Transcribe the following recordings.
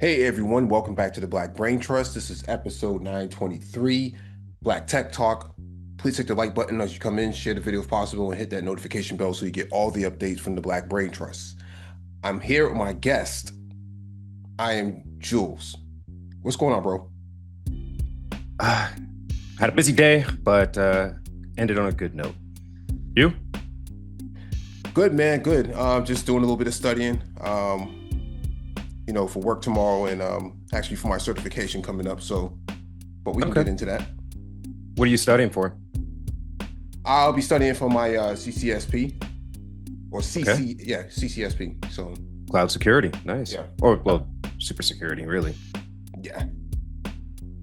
Hey everyone, welcome back to the Black Brain Trust. This is episode 923, Black Tech Talk. Please hit the like button as you come in, share the video if possible, and hit that notification bell so you get all the updates from the Black Brain Trust. I'm here with my guest. I am Jules. What's going on, bro? Had a busy day, but ended on a good note. You? Good, man, good. Just doing a little bit of studying, for work tomorrow and actually for my certification coming up. But we can get into that. What are you studying for? I'll be studying for my CCSP or Okay. CCSP. So Cloud security. Nice. Yeah. Or, well, super security, really. yeah.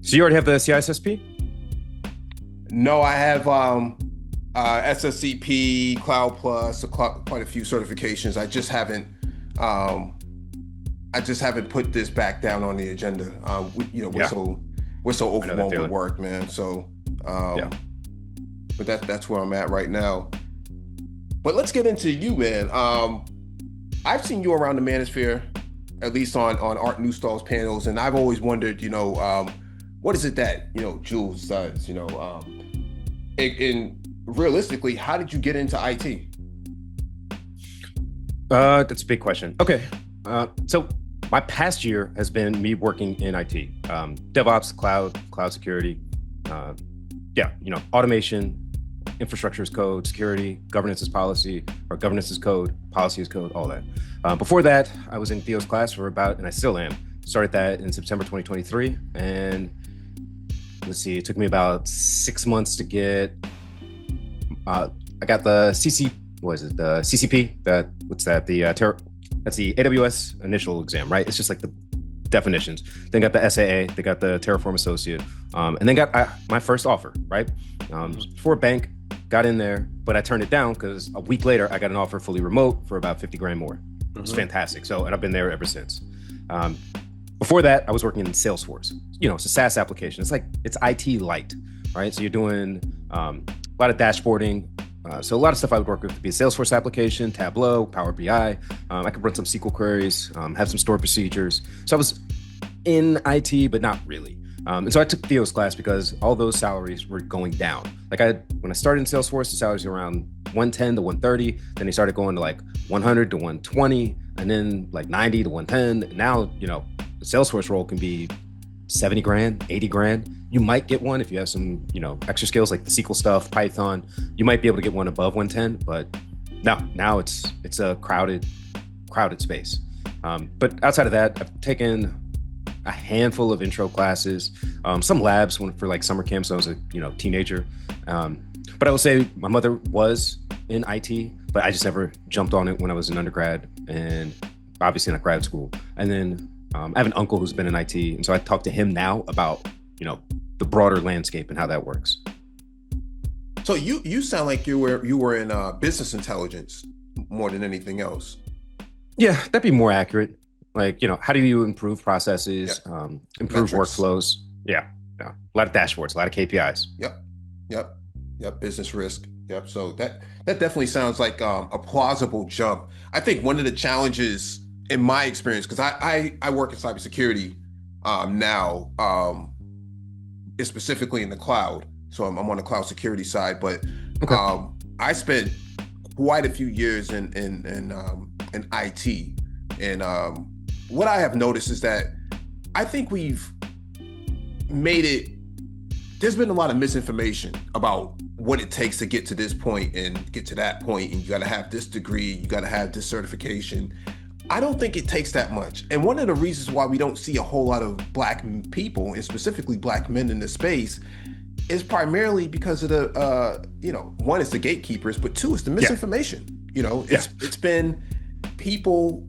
So you already have the CISSP? No, I have SSCP, Cloud Plus, quite a few certifications. I just haven't put this back down on the agenda. We're so overwhelmed with work, man. So but that's where I'm at right now. But let's get into you, man. I've seen you around the Manosphere, at least on Art Newstall's panels, and I've always wondered, what is it that Jules does? And realistically, how did you get into IT? That's a big question. Okay. So my past year has been me working in IT, DevOps, cloud security, automation, infrastructure as code, security, governance as policy, or governance as code, policy as code, all that. Before that, I was in Theo's class and I still am. Started that in September 2023, and let's see, it took me about 6 months to get. I got the the CCP. That's the AWS initial exam, right? It's just like the definitions. Then got the SAA, they got the Terraform Associate, and then got my first offer, right? For a bank, got in there, but I turned it down because a week later I got an offer fully remote for about 50 grand more. It was fantastic. And I've been there ever since. Before that, I was working in Salesforce. It's a SaaS application. It's IT light, right? So you're doing a lot of dashboarding. So a lot of stuff I would work with would be a Salesforce application, Tableau, Power BI. I could run some SQL queries, have some stored procedures. So I was in IT, but not really. And so I took Theo's class because all those salaries were going down. When I started in Salesforce, the salaries were around 110 to 130. Then they started going to like 100 to 120, and then like 90 to 110. And now, the Salesforce role can be 70 grand, 80 grand. You might get one if you have some, extra skills like the SQL stuff, Python. You might be able to get one above 110, but now it's a crowded space. But outside of that, I've taken a handful of intro classes, some labs for like summer camps. So I was a teenager. But I will say my mother was in IT, but I just never jumped on it when I was in undergrad and obviously not grad school. And then I have an uncle who's been in IT, and so I talk to him now about the broader landscape and how that works. So you sound like you were in business intelligence more than anything else. Yeah, that'd be more accurate. How do you improve processes, improve Metrics. workflows? Yeah, a lot of dashboards, a lot of KPIs. Yep. Business risk. Yep. So that definitely sounds like a plausible jump. I think one of the challenges in my experience, because I work in cybersecurity now, is specifically in the cloud. So I'm on the cloud security side, but Okay. I spent quite a few years in IT, and what I have noticed is that I think we've made it. There's been a lot of misinformation about what it takes to get to this point and get to that point, and you got to have this degree, you got to have this certification. I don't think it takes that much. And one of the reasons why we don't see a whole lot of Black people, and specifically Black men in this space, is primarily because of one, it's the gatekeepers, but two, it's the misinformation. It's been people,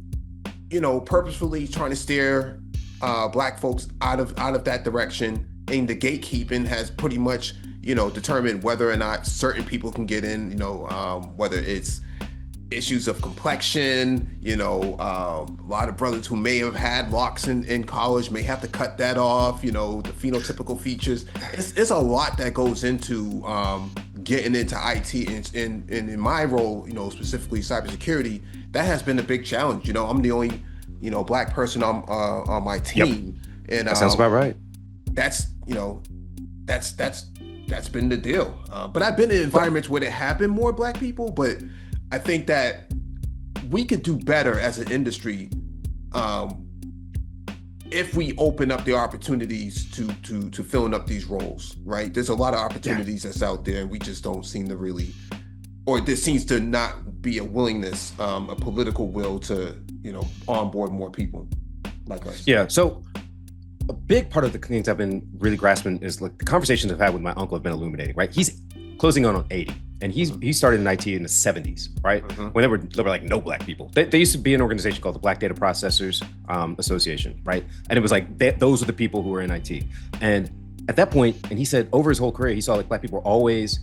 purposefully trying to steer Black folks out of that direction. And the gatekeeping has pretty much, determined whether or not certain people can get in, whether it's issues of complexion, a lot of brothers who may have had locks in college may have to cut that off, the phenotypical features. It's a lot that goes into getting into IT, and in my role, specifically cybersecurity, that has been a big challenge. I'm the only Black person on my Yep. team, and That sounds about right. that's that's been the deal. But I've been in environments where there have been more Black people, but I think that we could do better as an industry if we open up the opportunities to filling up these roles. Right? There's a lot of opportunities that's out there, and we just don't seem to really, or there seems to not be a willingness, a political will to onboard more people like us. Yeah. So a big part of the things I've been really grasping is like the conversations I've had with my uncle have been illuminating, right? He's closing on 80, and he started in IT in the 70s, right? When there were like no Black people. There used to be an organization called the Black Data Processors Association, right? And it was like those are the people who were in IT. And at that point, and he said over his whole career, he saw like Black people were always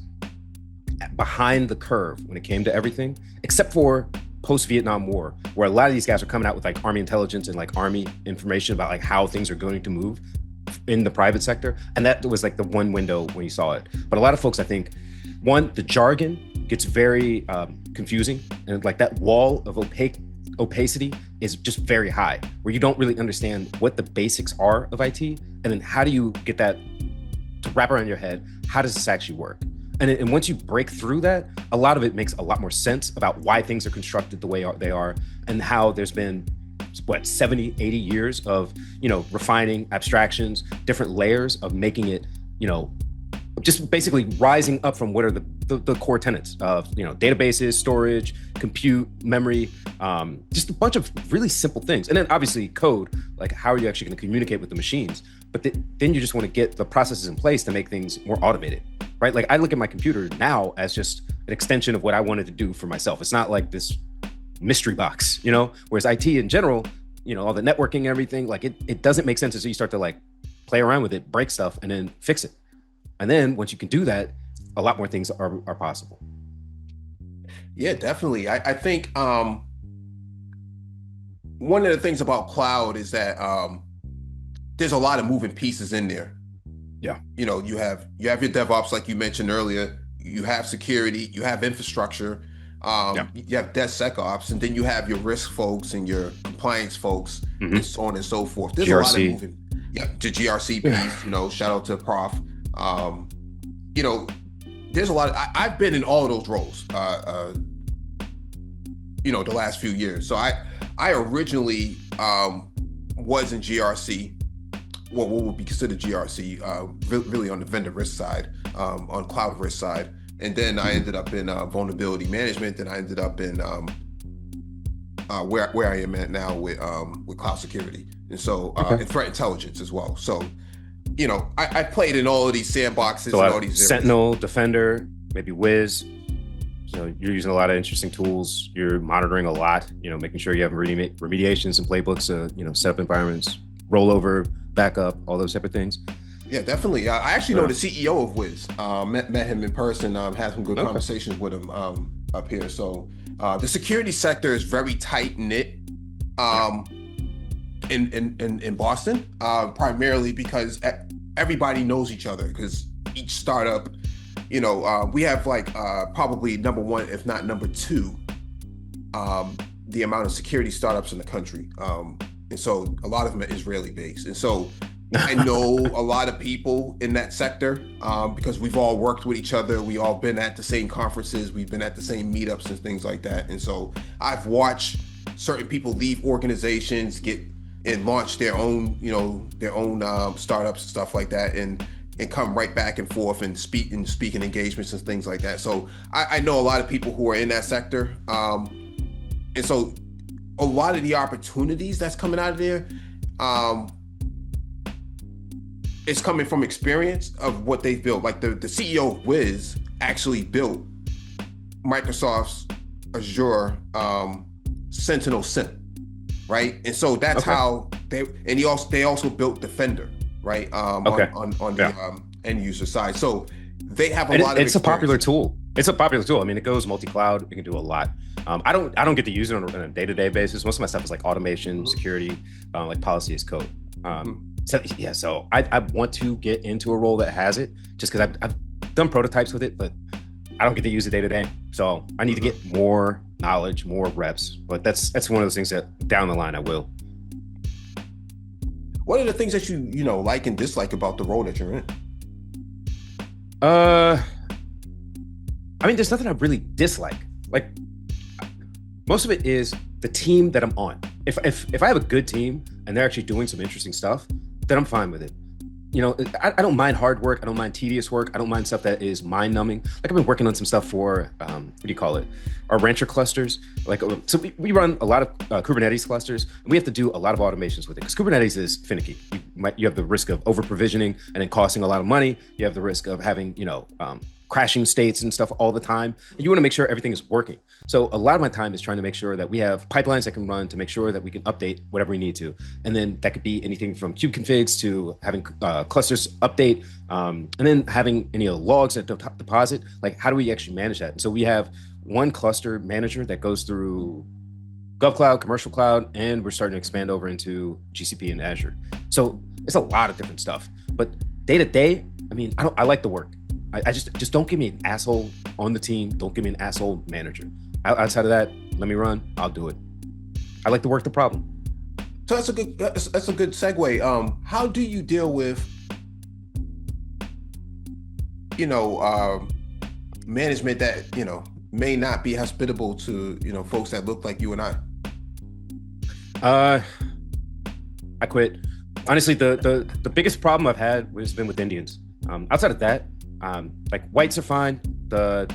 behind the curve when it came to everything, except for post-Vietnam War, where a lot of these guys are coming out with like Army intelligence and like Army information about like how things are going to move in the private sector. And that was like the one window when you saw it. But a lot of folks, I think, one, the jargon gets very confusing, and like that wall of opacity is just very high, where you don't really understand what the basics are of IT, and then how do you get that to wrap around your head? How does this actually work? And once you break through that, a lot of it makes a lot more sense about why things are constructed the way they are, and how there's been, 70, 80 years of, refining abstractions, different layers of making it, just basically rising up from what are the core tenets of, databases, storage, compute, memory, just a bunch of really simple things. And then obviously code, like how are you actually going to communicate with the machines? But then you just want to get the processes in place to make things more automated. Right? Like I look at my computer now as just an extension of what I wanted to do for myself. It's not like this mystery box, whereas IT in general, all the networking and everything, like it doesn't make sense until you start to like play around with it, break stuff, and then fix it. And then once you can do that, a lot more things are possible. Yeah, definitely. I think one of the things about cloud is that there's a lot of moving pieces in there. Yeah. You have your DevOps, like you mentioned earlier, you have security, you have infrastructure, you have DevSecOps, and then you have your risk folks and your compliance folks, and so on and so forth. There's GRC. A lot of moving. Yeah, the GRC piece, shout out to Prof. There's a lot I've been in all of those roles, the last few years. So I originally was in GRC. What would be considered GRC, really on the vendor risk side, on cloud risk side. And then I ended up in vulnerability management. Then I ended up in where I am at now with cloud security. And so, and threat intelligence as well. So, I played in all of these sandboxes. So and all these Sentinel, Defender, maybe Wiz. So you're using a lot of interesting tools. You're monitoring a lot, making sure you have remediations and playbooks, set up environments, rollover, backup, all those type of things. Yeah, definitely. I actually know the CEO of Wiz. Met him in person. Had some good conversations with him up here. So the security sector is very tight knit in Boston, primarily because everybody knows each other. Because each startup, we have like probably number one, if not number two, the amount of security startups in the country. And so a lot of them are Israeli based. And so I know a lot of people in that sector because we've all worked with each other. We all been at the same conferences. We've been at the same meetups and things like that. And so I've watched certain people leave organizations, get and launch their own, startups and stuff like that, and come right back and forth and speak in engagements and things like that. So I know a lot of people who are in that sector. And so a lot of the opportunities that's coming out of there, it's coming from experience of what they've built. Like the CEO of Wiz actually built Microsoft's Azure Sentinel SIEM, right? And so that's how they also built Defender, right? On the end user side. So they have a lot of it's a popular tool. It's a popular tool. I mean, it goes multi-cloud. You can do a lot. I don't get to use it on a day-to-day basis. Most of my stuff is like automation, security, like policy as code. So I want to get into a role that has it, just because I've done prototypes with it, but I don't get to use it day-to-day. So I need to get more knowledge, more reps. But that's one of those things that down the line I will. What are the things that you know like and dislike about the role that you're in? Uh, I mean, there's nothing I really dislike. Like most of it is the team that I'm on. If I have a good team and they're actually doing some interesting stuff, then I'm fine with it. You know, I don't mind hard work. I don't mind tedious work. I don't mind stuff that is mind numbing. Like I've been working on some stuff for, what do you call it? Our rancher clusters. Like, so we run a lot of Kubernetes clusters, and we have to do a lot of automations with it because Kubernetes is finicky. You have the risk of over provisioning and then costing a lot of money. You have the risk of having, crashing states and stuff all the time. And you want to make sure everything is working. So a lot of my time is trying to make sure that we have pipelines that can run to make sure that we can update whatever we need to. And then that could be anything from kube configs to having clusters update, and then having any logs that deposit. Like, how do we actually manage that? And so we have one cluster manager that goes through GovCloud, Commercial Cloud, and we're starting to expand over into GCP and Azure. So it's a lot of different stuff. But day to day, I mean, I like the work. I just don't give me an asshole on the team. Don't give me an asshole manager. Outside of that, let me run. I'll do it. I like to work the problem. So that's a good segue. How do you deal with, management that may not be hospitable to folks that look like you and I? I quit. Honestly, the biggest problem I've had has been with Indians. Outside of that, like whites are fine. The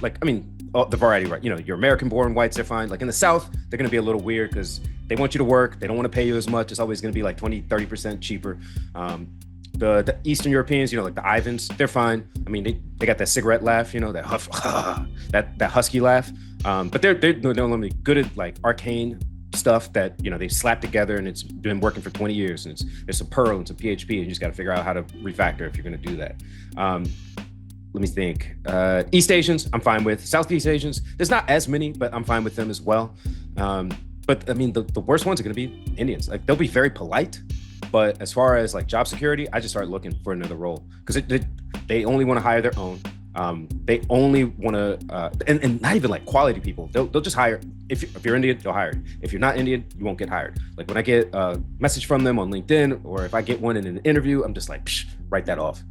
variety, right? Your American-born whites are fine. Like in the South, they're going to be a little weird because they want you to work. They don't want to pay you as much. It's always going to be like 20-30% cheaper. The Eastern Europeans, like the Ivans, they're fine. I mean, they got that cigarette laugh, that huff, that husky laugh. But they're normally good at like arcane stuff that they slap together, and it's been working for 20 years, and there's some Perl and some PHP, and you just got to figure out how to refactor if you're going to do that. Let me think. East Asians, I'm fine with. Southeast Asians, there's not as many, but I'm fine with them as well. But I mean, the worst ones are going to be Indians. Like they'll be very polite, but as far as like job security, I just start looking for another role because they only want to hire their own. They only want to, and not even like quality people. They'll just hire. If you're Indian, they'll hire you. If you're not Indian, you won't get hired. Like when I get a message from them on LinkedIn, or if I get one in an interview, I'm just like, psh, write that off.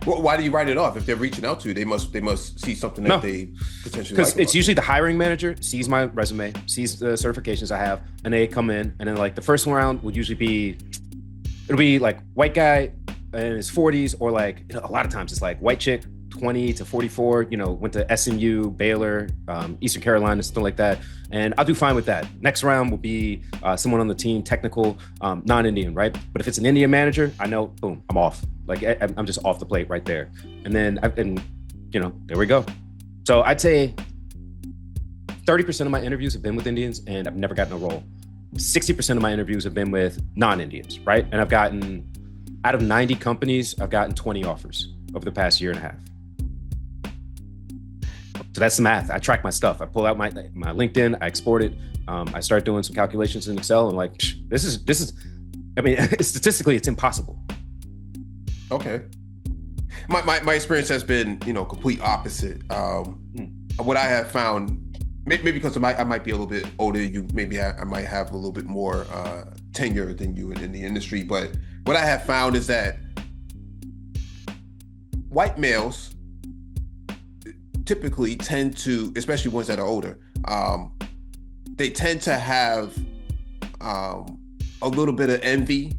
Well, why do you write it off? If they're reaching out to you, they must see something that they potentially like. Because it's usually the hiring manager sees my resume, sees the certifications I have, and they come in, and then like the first round would usually be, it'll be like white guy in his 40s, or like a lot of times it's like white chick, 20 to 44, went to SMU, Baylor, Eastern Carolina, something like that. And I'll do fine with that. Next round will be someone on the team, technical, non-Indian, right? But if it's an Indian manager, I know, boom, I'm off. Like I'm just off the plate right there. And then, there we go. So I'd say 30% of my interviews have been with Indians, and I've never gotten a role. 60% of my interviews have been with non-Indians, right? And I've gotten, out of 90 companies, I've gotten 20 offers over the past year and a half. So that's the math. I track my stuff. I pull out my LinkedIn, I export it. I start doing some calculations in Excel, and like, this is, I mean, statistically, it's impossible. Okay. My experience has been, complete opposite. What I have found, maybe because I might be a little bit older, I might have a little bit more tenure than you in the industry, but what I have found is that white males typically tend to, especially ones that are older, they tend to have a little bit of envy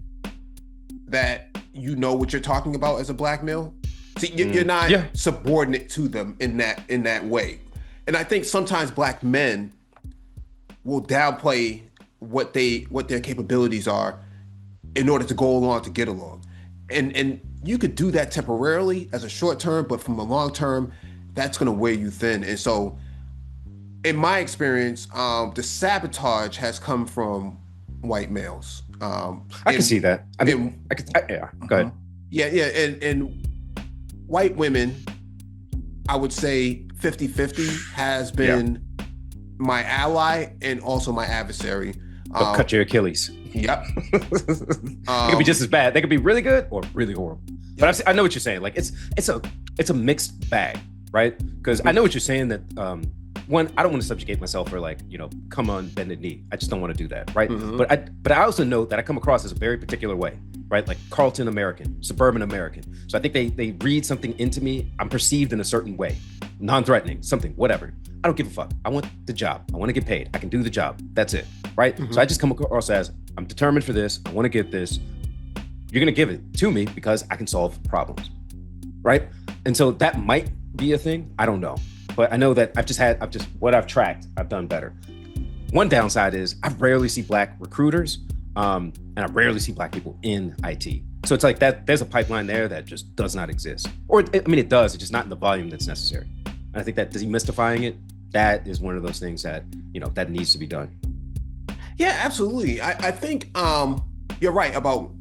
that what you're talking about as a black male. See, you're not subordinate to them in that way. And I think sometimes black men will downplay what their capabilities are in order to go along to get along. And you could do that temporarily as a short term, but from a long term, that's going to wear you thin. And so in my experience, the sabotage has come from white males. I can see that. I mean, go ahead. Yeah. And white women, I would say 50-50 has been my ally and also my adversary. They'll cut your Achilles. Yep. It could be just as bad. They could be really good or really horrible. But I know what you're saying. Like it's a mixed bag, right? Because I know what you're saying, that one, I don't want to subjugate myself or like, come on bended knee. I just don't want to do that, right? Mhm. But I also know that I come across as a very particular way, right? Like Carlton American, suburban American. So I think they read something into me. I'm perceived in a certain way, non-threatening, something, whatever. I don't give a fuck. I want the job. I want to get paid. I can do the job. That's it, right? Mhm. So I just come across as, I'm determined for this. I want to get this. You're going to give it to me because I can solve problems, right? And so that might be a thing. I don't know. But I know that what I've tracked, I've done better. One downside is I rarely see Black recruiters, and I rarely see Black people in IT. So it's like that. There's a pipeline there that just does not exist. Or, it does. It's just not in the volume that's necessary. And I think that demystifying it, that is one of those things that, that needs to be done. Yeah, absolutely. I think you're right about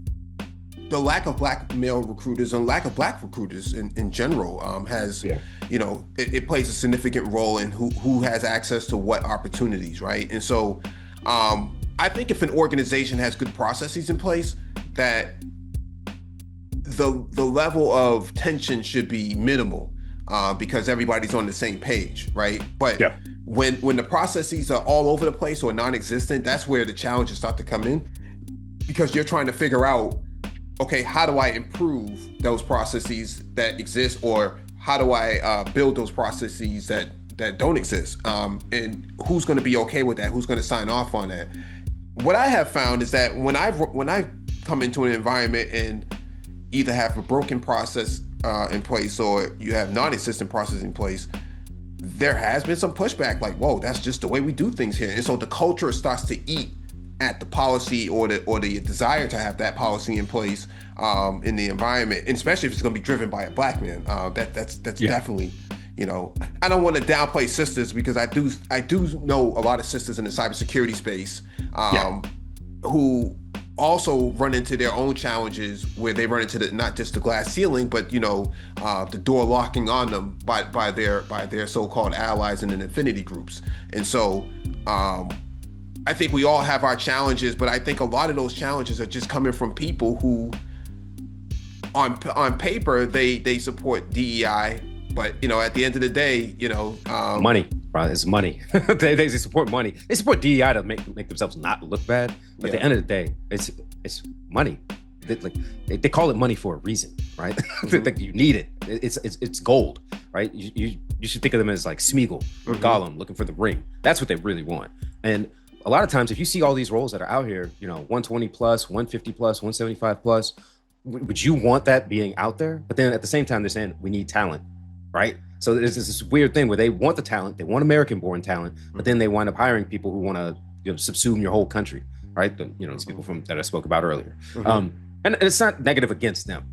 the lack of Black male recruiters and lack of Black recruiters in general has, it plays a significant role in who has access to what opportunities, right? And so I think if an organization has good processes in place, that the level of tension should be minimal because everybody's on the same page, right? But when the processes are all over the place or non-existent, that's where the challenges start to come in, because you're trying to figure out, okay, how do I improve those processes that exist, or how do I build those processes that don't exist? And who's going to be okay with that? Who's going to sign off on that? What I have found is that when I come into an environment and either have a broken process in place or you have non-existent process in place, there has been some pushback, like, whoa, that's just the way we do things here. And so the culture starts to eat at the policy or the desire to have that policy in place in the environment, and especially if it's going to be driven by a Black man. That's definitely, I don't want to downplay sisters, because I do know a lot of sisters in the cybersecurity space who also run into their own challenges, where they run into not just the glass ceiling, but the door locking on them by their so-called allies in the affinity groups. And so I think we all have our challenges, but I think a lot of those challenges are just coming from people who on paper they support DEI, but at the end of the day, money, right? It's money. they support money. They support DEI to make themselves not look bad. But at the end of the day, it's money. They call it money for a reason, right? Like, you need it. It's gold, right? You should think of them as like Smeagol or Gollum looking for the ring. That's what they really want. And a lot of times, if you see all these roles that are out here, 120 plus, 150 plus, 175 plus, would you want that being out there? But then at the same time, they're saying we need talent, right? So there's this weird thing where they want the talent, they want American-born talent, but then they wind up hiring people who want to subsume your whole country, right? These people that I spoke about earlier. And it's not negative against them.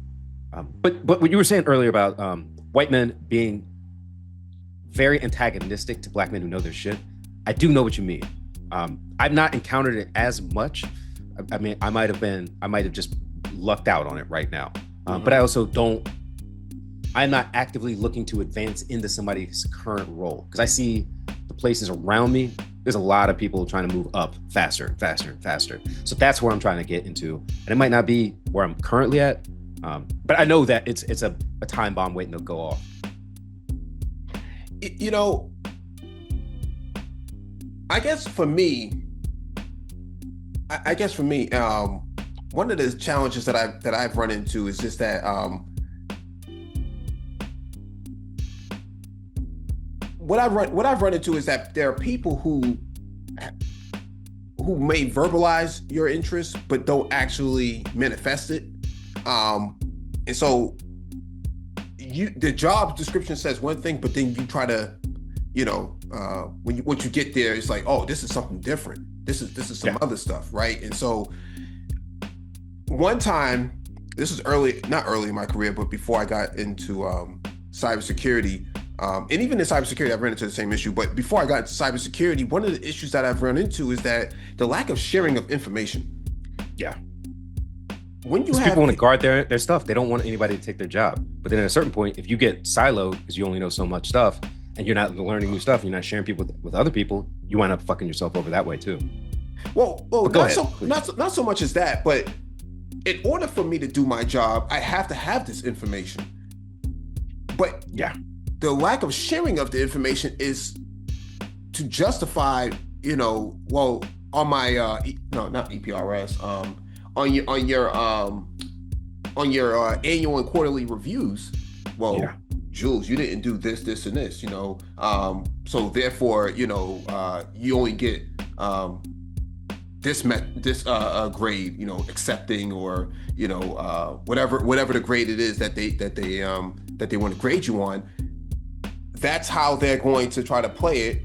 But what you were saying earlier about white men being very antagonistic to Black men who know their shit, I do know what you mean. I've not encountered it as much. I mean, I might have just lucked out on it right now. But I also I'm not actively looking to advance into somebody's current role, because I see the places around me, there's a lot of people trying to move up faster and faster and faster. So that's where I'm trying to get into. And it might not be where I'm currently at, but I know that it's a time bomb waiting to go off. I guess for me, one of the challenges that I've run into is just that what I've run into is that there are people who may verbalize your interest but don't actually manifest it, and so the job description says one thing, but then you try to once you get there, it's like, oh, this is something different. This is some other stuff, right? And so one time, this was not early in my career, but before I got into cybersecurity, and even in cybersecurity, I've run into the same issue. But before I got into cybersecurity, one of the issues that I've run into is that the lack of sharing of information. Yeah. When you people want to guard their stuff, they don't want anybody to take their job. But then at a certain point, if you get siloed because you only know so much stuff, and you're not learning new stuff, and you're not sharing people with other people, you wind up fucking yourself over that way too. Well, not so much as that, but in order for me to do my job, I have to have this information. But yeah, the lack of sharing of the information is to justify, well, on my no, not EPRS, on your annual and quarterly reviews, well, Yeah. Jules, you didn't do this, this, and this, so therefore, you only get this grade, accepting, or whatever the grade it is that they want to grade you on. That's how they're going to try to play it.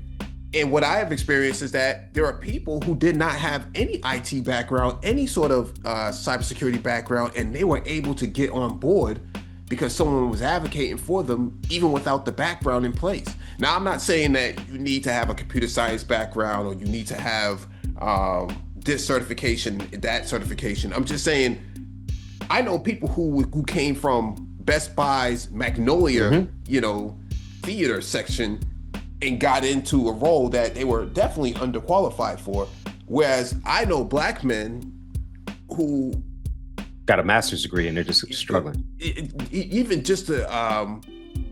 And what I have experienced is that there are people who did not have any IT background, any sort of cybersecurity background, and they were able to get on board because someone was advocating for them, even without the background in place. Now, I'm not saying that you need to have a computer science background or you need to have this certification, that certification. I'm just saying, I know people who came from Best Buy's Magnolia, theater section, and got into a role that they were definitely underqualified for. Whereas I know black men who got a master's degree and they're just struggling. Even just an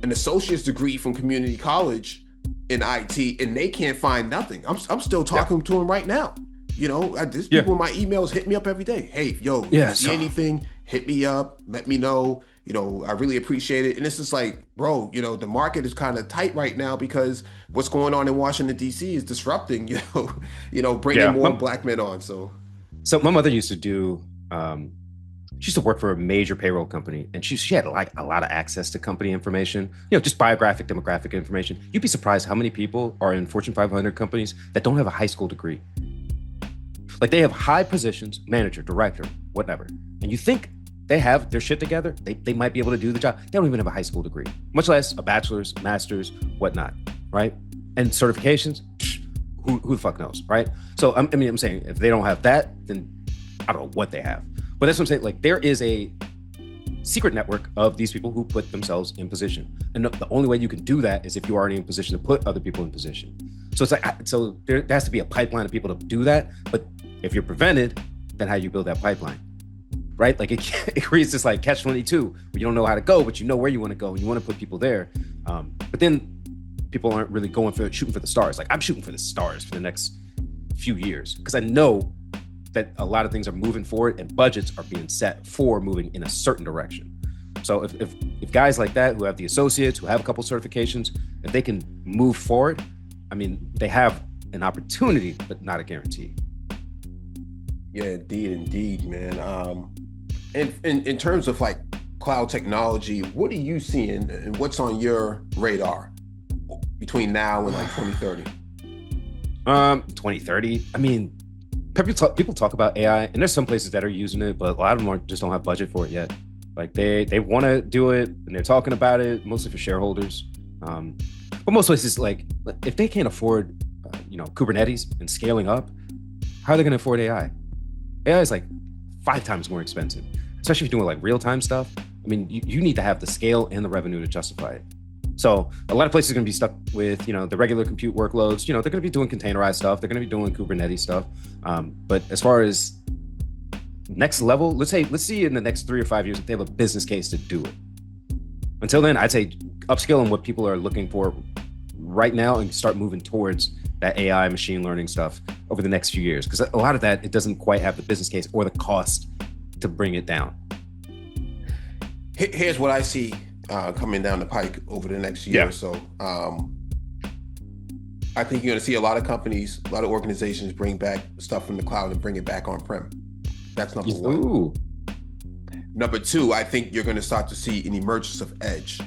associate's degree from community college in IT, and they can't find nothing. I'm still talking to them right now. There's people in my emails hit me up every day. Hey, yo, if you see anything, hit me up, let me know. I really appreciate it. And it's just like, bro, the market is kind of tight right now because what's going on in Washington, D.C. is disrupting, bringing more black men on. So my mother used to do, she used to work for a major payroll company, and she had like a lot of access to company information, just biographic, demographic information. You'd be surprised how many people are in Fortune 500 companies that don't have a high school degree. Like, they have high positions, manager, director, whatever. And you think they have their shit together, they might be able to do the job. They don't even have a high school degree, much less a bachelor's, master's, whatnot, right? And certifications, who the fuck knows, right? So I'm saying, if they don't have that, then I don't know what they have. But that's what I'm saying. Like, there is a secret network of these people who put themselves in position. And the only way you can do that is if you're already in position to put other people in position. So it's like, so there has to be a pipeline of people to do that. But if you're prevented, then how do you build that pipeline? Right? Like, it creates this like catch-22 where you don't know how to go, but you know where you want to go and you want to put people there. But then people aren't really shooting for the stars. Like, I'm shooting for the stars for the next few years because I know that a lot of things are moving forward and budgets are being set for moving in a certain direction. So if guys like that who have the associates, who have a couple certifications, if they can move forward, I mean, they have an opportunity, but not a guarantee. Yeah, indeed, man. In terms of like cloud technology, what are you seeing and what's on your radar between now and like 2030? 2030. I mean, people talk about AI, and there's some places that are using it, but a lot of them just don't have budget for it yet. Like, they want to do it, and they're talking about it mostly for shareholders. But most places, like, if they can't afford, Kubernetes and scaling up, how are they going to afford AI? AI is like 5 times more expensive, especially if you're doing like real-time stuff. I mean, you need to have the scale and the revenue to justify it. So a lot of places are going to be stuck with, the regular compute workloads. They're going to be doing containerized stuff. They're going to be doing Kubernetes stuff. But as far as next level, let's see in the next 3 or 5 years if they have a business case to do it. Until then, I'd say upskilling what people are looking for right now and start moving towards that AI machine learning stuff over the next few years. Because a lot of that, it doesn't quite have the business case or the cost to bring it down. Here's what I see coming down the pike over the next year or so. I think you're going to see a lot of companies, a lot of organizations bring back stuff from the cloud and bring it back on-prem. That's number one. Ooh. Number two, I think you're going to start to see an emergence of edge.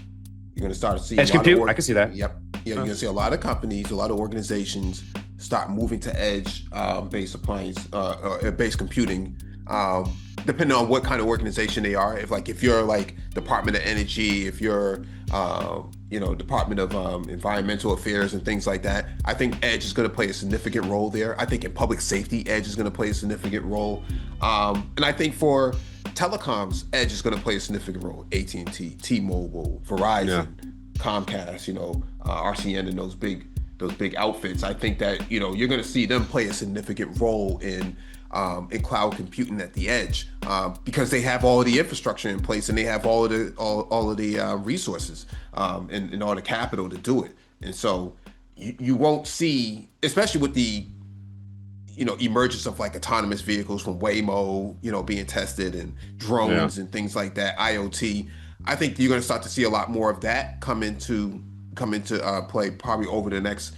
You're going to start to see edge compute. I can see that. Yep. Yeah, you're going to see a lot of companies, a lot of organizations start moving to edge based appliance or based computing. Depending on what kind of organization they are. If you're like Department of Energy, if you're Department of Environmental Affairs and things like that, I think edge is going to play a significant role there. I think in public safety, edge is going to play a significant role. And I think for telecoms, edge is going to play a significant role. AT&T, T-Mobile, Verizon, Comcast, RCN, and those big outfits. I think that you're going to see them play a significant role in cloud computing at the edge because they have all of the infrastructure in place and they have all of the resources and all the capital to do it. And so, you won't see, especially with the emergence of like autonomous vehicles from Waymo, being tested and Yeah. drones and things like that, IoT. I think you're going to start to see a lot more of that come into play probably over the next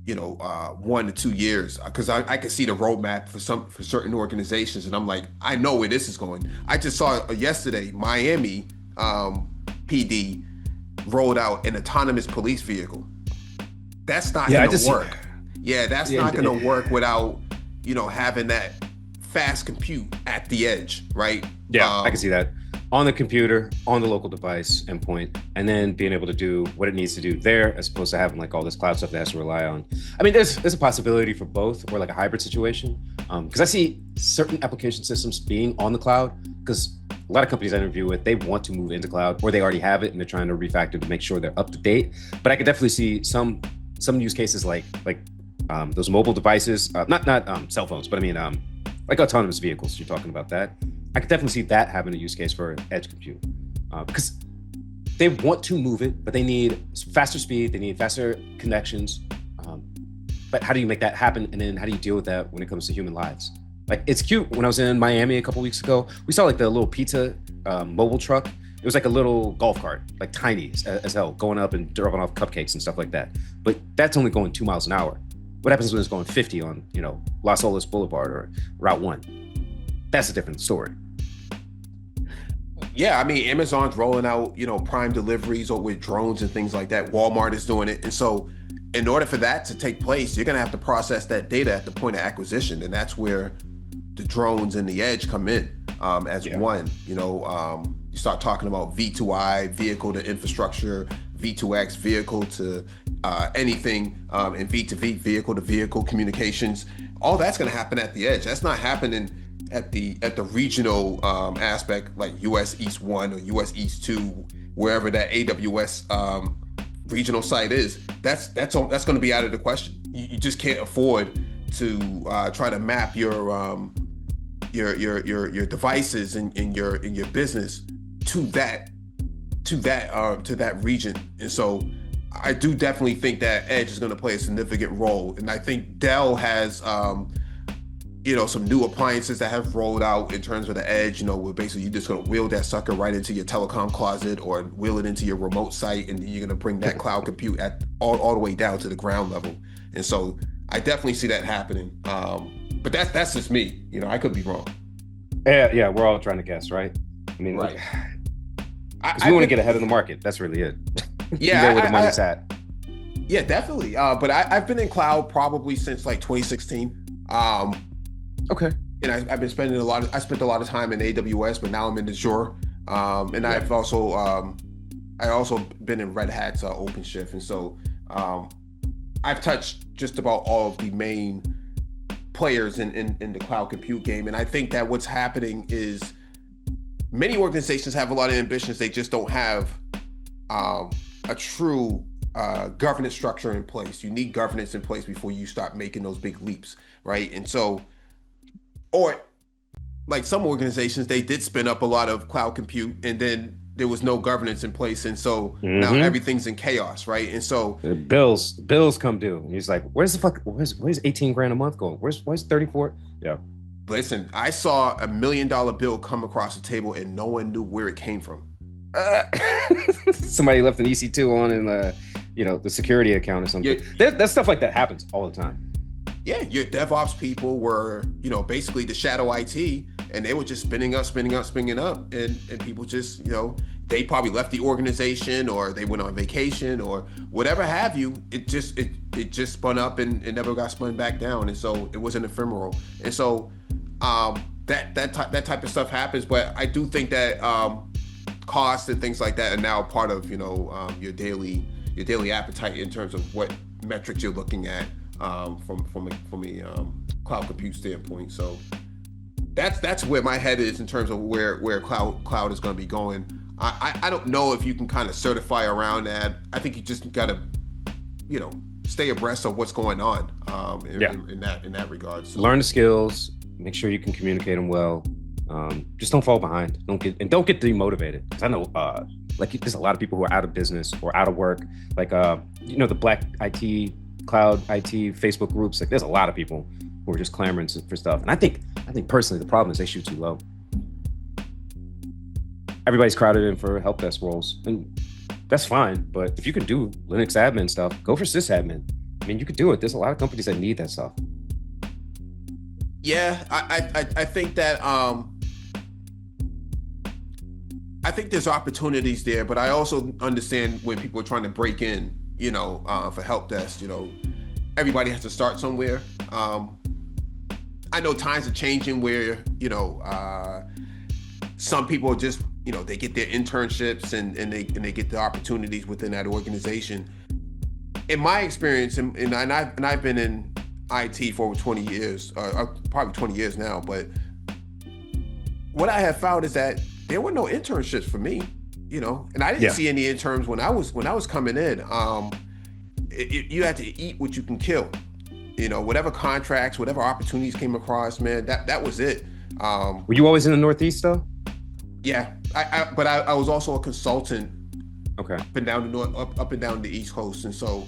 1 to 2 years, because I can see the roadmap for certain organizations, and I'm like, I know where this is going. I just saw yesterday Miami PD rolled out an autonomous police vehicle. That's not Yeah, I going just to work. Yeah, that's yeah, not going to work without having that fast compute at the edge, right? yeah, I can see that on the computer, on the local device endpoint, and then being able to do what it needs to do there, as opposed to having like all this cloud stuff that has to rely on. I mean, there's a possibility for both, or like a hybrid situation, because I see certain application systems being on the cloud, because a lot of companies I interview with, they want to move into cloud, or they already have it and they're trying to refactor to make sure they're up to date. But I could definitely see some use cases like those mobile devices, not cell phones, but I mean like autonomous vehicles. You're talking about that. I could definitely see that having a use case for edge compute, because they want to move it, but they need faster speed, they need faster connections. But how do you make that happen? And then how do you deal with that when it comes to human lives? Like, it's cute. When I was in Miami a couple weeks ago, we saw like the little pizza mobile truck. It was like a little golf cart, like tiny as hell, going up and dropping off cupcakes and stuff like that. But that's only going 2 miles an hour. What happens when it's going 50 on, Las Olas Boulevard or Route 1? That's a different story. Yeah, I mean, Amazon's rolling out, Prime deliveries or with drones and things like that. Walmart is doing it. And so in order for that to take place, you're going to have to process that data at the point of acquisition. And that's where the drones and the edge come in as one. You start talking about V2I, vehicle to infrastructure, V2X, vehicle to anything, and V2V, vehicle to vehicle communications. All that's going to happen at the edge. That's not happening at the regional aspect, like US East 1 or US East 2, wherever that AWS regional site is. That's going to be out of the question. You just can't afford to try to map your devices and your business to that region. And so I do definitely think that edge is going to play a significant role. And I think Dell has some new appliances that have rolled out in terms of the edge, where basically you're just going to wheel that sucker right into your telecom closet or wheel it into your remote site, and you're going to bring that cloud compute at all the way down to the ground level. And so I definitely see that happening. But that's just me. I could be wrong. Yeah, we're all trying to guess, right? I mean, right. We want to get ahead of the market. That's really it. Yeah, you know where the money's at. Yeah, definitely. But I've been in cloud probably since like 2016. Okay. And I've been spending I spent a lot of time in AWS, but now I'm in Azure. And I've also been in Red Hat's OpenShift. And so I've touched just about all of the main players in the cloud compute game. And I think that what's happening is many organizations have a lot of ambitions. They just don't have a true governance structure in place. You need governance in place before you start making those big leaps, right? And so, or like some organizations, they did spin up a lot of cloud compute and then there was no governance in place. And so now everything's in chaos, right? And so bills come due. And he's like, where's 18 grand a month going? Where's 34? Yeah. Listen, I saw $1 million bill come across the table and no one knew where it came from. Somebody left an EC2 on in the security account or something. That stuff like that happens all the time. Yeah, your DevOps people were, basically the shadow IT, and they were just spinning up, and people just, they probably left the organization or they went on vacation or whatever have you. It just spun up and it never got spun back down, and so it was an ephemeral. And so that type of stuff happens, but I do think that costs and things like that are now part of your daily appetite in terms of what metrics you're looking at. From a cloud compute standpoint. So that's where my head is in terms of where cloud is going to be going. I don't know if you can kind of certify around that. I think you just got to stay abreast of what's going on in that regard. So. Learn the skills, make sure you can communicate them well. Just don't fall behind. Don't get demotivated. Because I know there's a lot of people who are out of business or out of work. Like the Black IT cloud IT Facebook groups. Like there's a lot of people who are just clamoring for stuff. And I think personally the problem is they shoot too low. Everybody's crowded in for help desk roles, and that's fine. But if you can do Linux admin stuff, go for sysadmin. I mean, you could do it. There's a lot of companies that need that stuff. Yeah, I think that I think there's opportunities there, but I also understand when people are trying to break in, for help desk, everybody has to start somewhere. I know times are changing where, some people are just, they get their internships and they get the opportunities within that organization. In my experience, and I've been in IT for over 20 years, probably 20 years now, but what I have found is that there were no internships for me, and I didn't see any interns when I was coming in. You had to eat what you can kill, whatever contracts, whatever opportunities came across, man, that was it. Were you always in the Northeast though? Yeah, but I was also a consultant. Okay. Up and down the north, up and down the East Coast, and so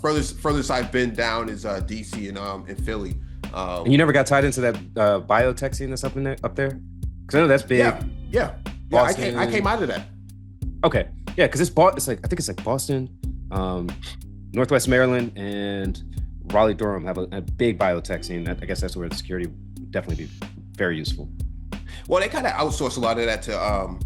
furthest I've been down is DC and Philly. And you never got tied into that biotech scene that's up there? Because I know that's big. Yeah. I came out of that. Okay, yeah, because it's like I think it's like Boston, Northwest Maryland, and Raleigh Durham have a big biotech scene. I guess that's where the security would definitely be very useful. Well, they kind of outsource a lot of that to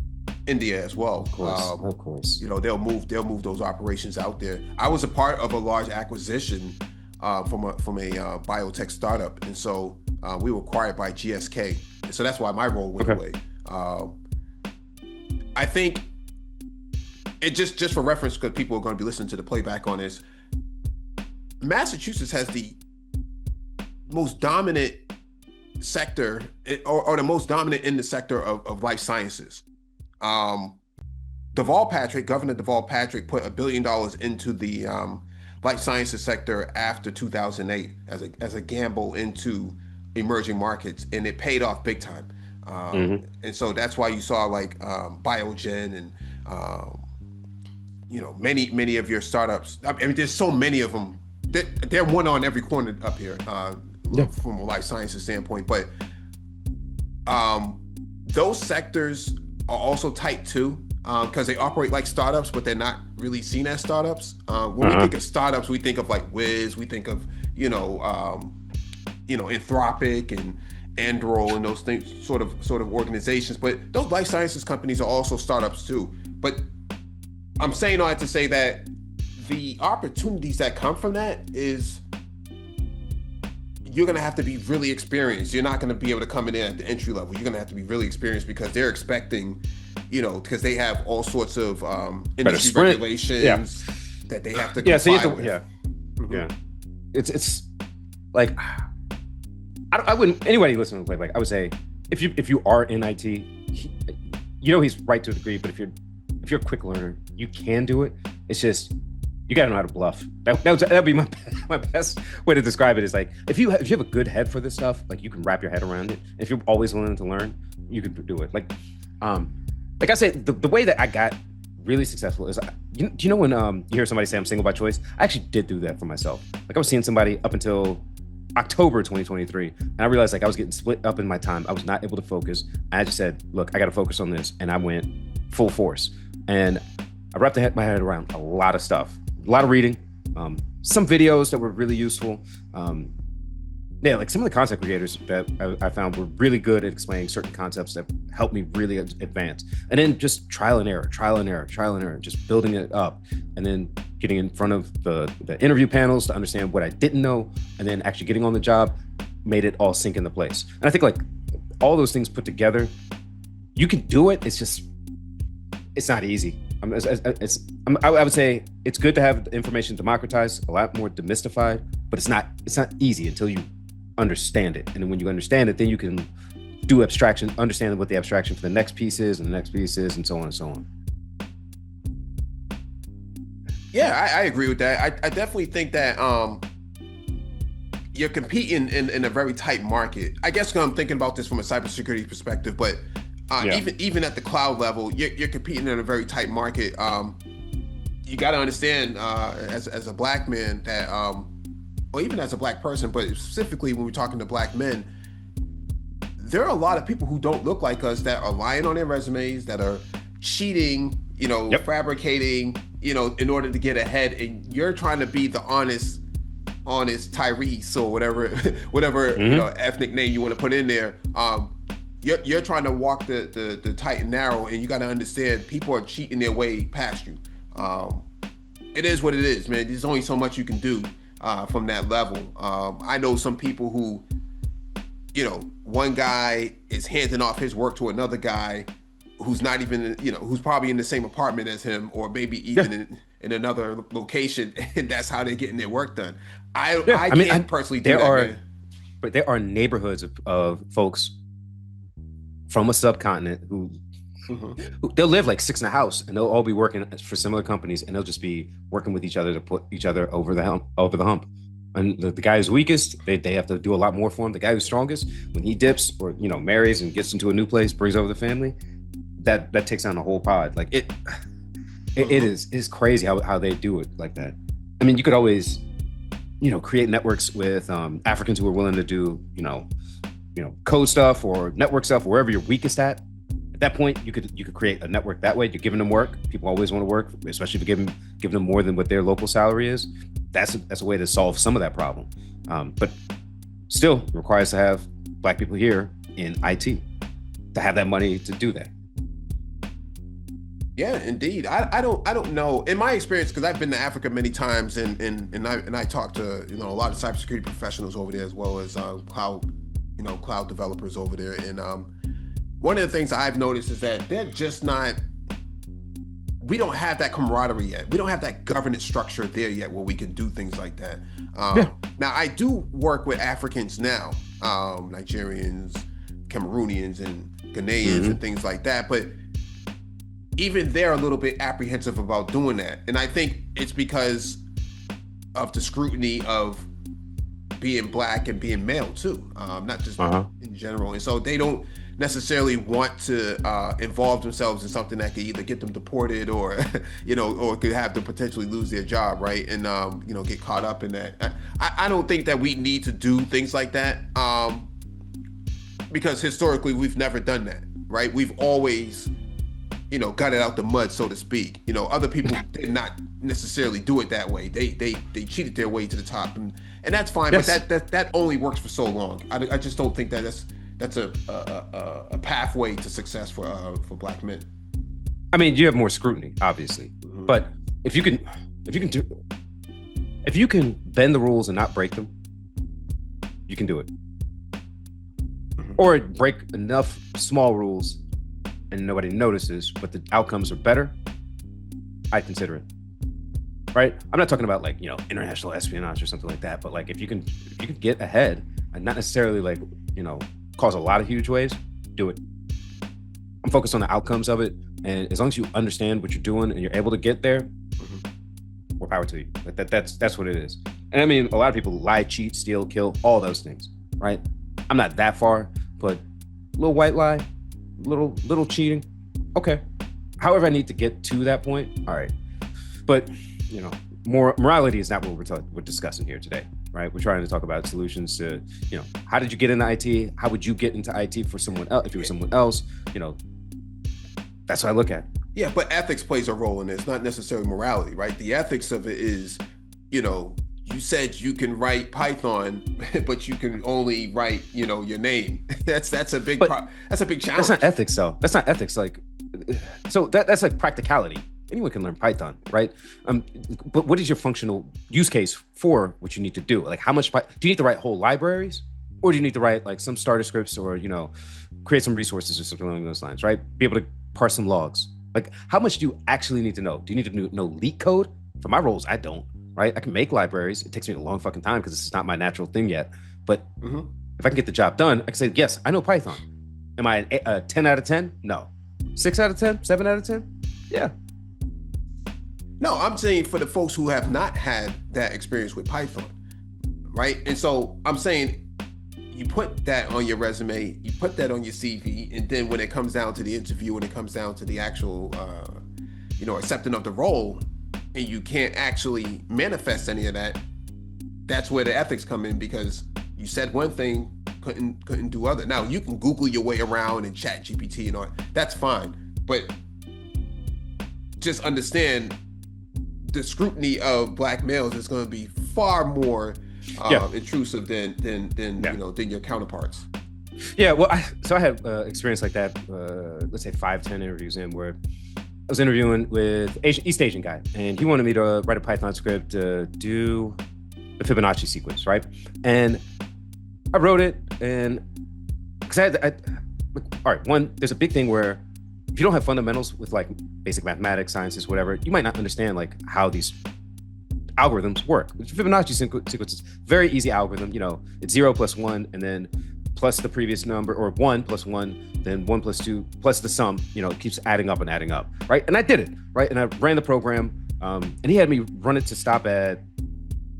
India as well. Of course. They'll move those operations out there. I was a part of a large acquisition from a biotech startup, and so we were acquired by GSK, and so that's why my role went away. I think it just for reference, because people are going to be listening to the playback on this. Massachusetts has the most dominant sector, or the most dominant in the sector of life sciences. Governor Deval Patrick put $1 billion into the life sciences sector after 2008 as a gamble into emerging markets, and it paid off big time. And so that's why you saw like Biogen and many of your startups. I mean, there's so many of them. They're one on every corner up here from a life sciences standpoint. But those sectors are also tight too, because they operate like startups, but they're not really seen as startups. When we think of startups, we think of like Wiz, we think of Anthropic and Anduril and those things, sort of organizations. But those life sciences companies are also startups too. But I'm saying all that to say that the opportunities that come from that is you're going to have to be really experienced. You're not going to be able to come in at the entry level. You're going to have to be really experienced because they're expecting, because they have all sorts of industry regulations that they have to comply with. Yeah. It's like, I wouldn't, anybody listening to Playback, I would say, if you are in IT, he's right to a degree, but if you're a quick learner, you can do it. It's just, you gotta know how to bluff. That'd be my best way to describe it. Is like if you have a good head for this stuff, like you can wrap your head around it. If you're always willing to learn, you can do it. Like I said, the way that I got really successful is, do you know when you hear somebody say I'm single by choice? I actually did do that for myself. Like I was seeing somebody up until October 2023, and I realized like I was getting split up in my time. I was not able to focus. I just said, look, I got to focus on this, and I went full force. And I wrapped my head around a lot of stuff. A lot of reading, some videos that were really useful. Like some of the content creators that I found were really good at explaining certain concepts that helped me really advance. And then just trial and error, just building it up. And then getting in front of the interview panels to understand what I didn't know. And then actually getting on the job made it all sink into place. And I think like all those things put together, you can do it. It's not easy. I would say it's good to have information democratized, a lot more demystified, but it's not easy until you understand it. And then when you understand it, then you can do abstraction, understand what the abstraction for the next piece is, and the next piece is, and so on and so on. Yeah, I agree with that. I definitely think that you're competing in a very tight market. I guess I'm thinking about this from a cybersecurity perspective, but even at the cloud level, you're competing in a very tight market. You got to understand, as a black man, that or even as a black person, but specifically when we're talking to black men, there are a lot of people who don't look like us that are lying on their resumes, that are cheating, Yep. fabricating, in order to get ahead. And you're trying to be the honest Tyrese or whatever, ethnic name you want to put in there. You're trying to walk the tight and narrow, and you got to understand people are cheating their way past you. It is what it is, man. There's only so much you can do from that level. I know some people who, one guy is handing off his work to another guy who's not even, who's probably in the same apartment as him, or maybe even in another location, and that's how they're getting their work done. I can't personally do that, man. But there are neighborhoods of folks from a subcontinent who they'll live like six in a house, and they'll all be working for similar companies, and they'll just be working with each other to put each other over the hump. And the guy who's weakest, they have to do a lot more for him. The guy who's strongest, when he dips or marries and gets into a new place, brings over the family, that takes on the whole pod. Like it is crazy how they do it like that. I mean, you could always create networks with Africans who are willing to do code stuff or network stuff wherever you're weakest at. At that point, you could create a network that way. You're giving them work. People always want to work, especially if you give them more than what their local salary is. That's a way to solve some of that problem. But still requires to have black people here in IT to have that money to do that. Yeah, indeed. I don't know. In my experience, because I've been to Africa many times, and I talked to a lot of cybersecurity professionals over there, as well as cloud developers over there. And one of the things I've noticed is that they're just not. We don't have that camaraderie yet. We don't have that governance structure there yet where we can do things like that. Now, I do work with Africans now, Nigerians, Cameroonians, and Ghanaians, and things like that. But even they're a little bit apprehensive about doing that. And I think it's because of the scrutiny of being black and being male too, not just in general. And so they don't necessarily want to involve themselves in something that could either get them deported or, or could have them potentially lose their job, right? And, get caught up in that. I don't think that we need to do things like that because historically we've never done that, right? We've always, got it out the mud, so to speak. Other people did not necessarily do it that way. They cheated their way to the top, and that's fine. Yes. But that only works for so long. I just don't think that's a pathway to success for black men. I mean, you have more scrutiny, obviously, but if you can bend the rules and not break them, you can do it. Or break enough small rules and nobody notices, but the outcomes are better, I'd consider it. Right? I'm not talking about like, international espionage or something like that, but like if you can get ahead and not necessarily like, cause a lot of huge waves, do it. I'm focused on the outcomes of it, and as long as you understand what you're doing and you're able to get there, more power to you. That's what it is. And I mean, a lot of people lie, cheat, steal, kill, all those things, right? I'm not that far, but a little white lie, little cheating, okay. However I need to get to that point, all right. But morality is not what we're discussing here today, right? We're trying to talk about solutions to, how did you get into IT? How would you get into IT for someone else if you were someone else? That's what I look at. Yeah, but ethics plays a role in it. It's not necessarily morality, right? The ethics of it is, you said you can write Python, but you can only write, your name. That's a big challenge. That's not ethics, though. That's not ethics. Like, so that's like practicality. Anyone can learn Python, right? But what is your functional use case for what you need to do? Like, how much do you need to write whole libraries, or do you need to write like some starter scripts, or create some resources or something along those lines, right? Be able to parse some logs. Like, how much do you actually need to know? Do you need to know leak code? For my roles, I don't. Right? I can make libraries. It takes me a long fucking time because it's not my natural thing yet. But if I can get the job done, I can say, yes, I know Python. Am I a 10 out of 10? No. 6 out of 10? 7 out of 10? Yeah. No, I'm saying for the folks who have not had that experience with Python, right? And so I'm saying you put that on your resume, you put that on your CV, and then when it comes down to the interview, when it comes down to the actual, accepting of the role, and you can't actually manifest any of that, that's where the ethics come in, because you said one thing, couldn't do other. Now you can Google your way around and chat GPT and all that's fine, but just understand the scrutiny of black males is going to be far more intrusive than than your counterparts. Yeah, well, I had experience like that. Let's say 5-10 interviews in, where I was interviewing with East Asian guy, and he wanted me to write a Python script to do the Fibonacci sequence, right? And I wrote it, and because all right, one, there's a big thing where if you don't have fundamentals with like basic mathematics, sciences, whatever, you might not understand like how these algorithms work. The Fibonacci sequence is very easy algorithm. You know, it's 0 plus 1, and then plus the previous number, or 1 plus 1, then 1 plus 2, plus the sum. You know, it keeps adding up and adding up, right? And I did it, right? And I ran the program, and he had me run it to stop at,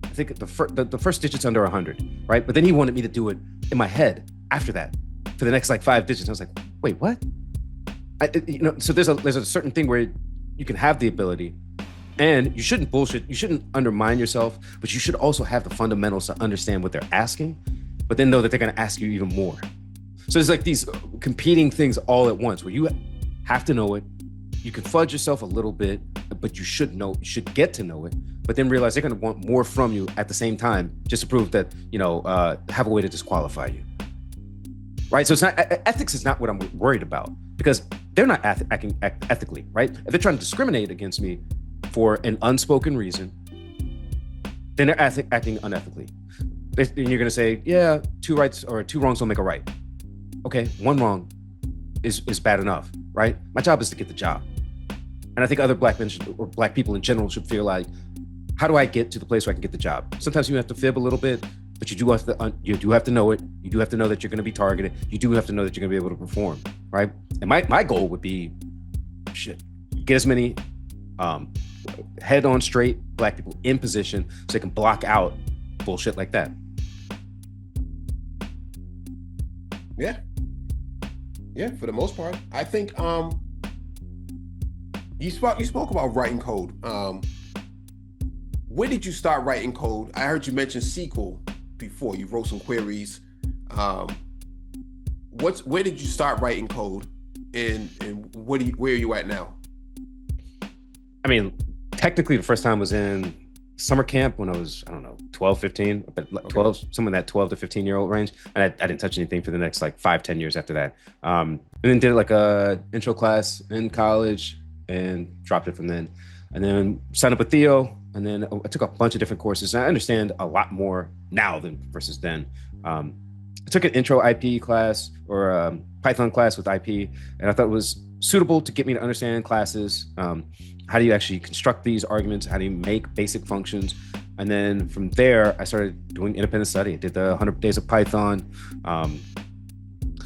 I think the first digit's under 100, right? But then he wanted me to do it in my head after that for the next like 5 digits. I was like, wait, what? So there's a certain thing where you can have the ability, and you shouldn't bullshit. You shouldn't undermine yourself, but you should also have the fundamentals to understand what they're asking, but then know that they're going to ask you even more. So there's like these competing things all at once where you have to know it. You can fudge yourself a little bit, but you should get to know it, but then realize they're going to want more from you at the same time, just to prove that, have a way to disqualify you. Right? So it's not, ethics is not what I'm worried about, because they're not acting ethically, right? If they're trying to discriminate against me for an unspoken reason, then they're acting unethically. And you're going to say, yeah, 2 rights or 2 wrongs don't make a right. Okay, 1 wrong is bad enough, right? My job is to get the job. And I think other black men or black people in general should feel like, how do I get to the place where I can get the job? Sometimes you have to fib a little bit, but you do have to know it. You do have to know that you're going to be targeted. You do have to know that you're going to be able to perform, right? And my goal would be, get as many head on straight black people in position so they can block out bullshit like that. Yeah, for the most part. I think you spoke about writing code. When did you start writing code? I heard you mention SQL before. You wrote some queries. Where did you start writing code, and where are you at now? I mean, technically the first time was in summer camp when I was, 12, 15, but 12, some in that 12 to 15 year old range. And I didn't touch anything for the next like 5-10 years after that. And then did like a intro class in college and dropped it from then. And then signed up with Theo. And then I took a bunch of different courses. And I understand a lot more now than versus then. I took an intro IP class or Python class with IP. And I thought it was suitable to get me to understand classes. How do you actually construct these arguments? How do you make basic functions? And then from there, I started doing independent study. I did the 100 days of Python,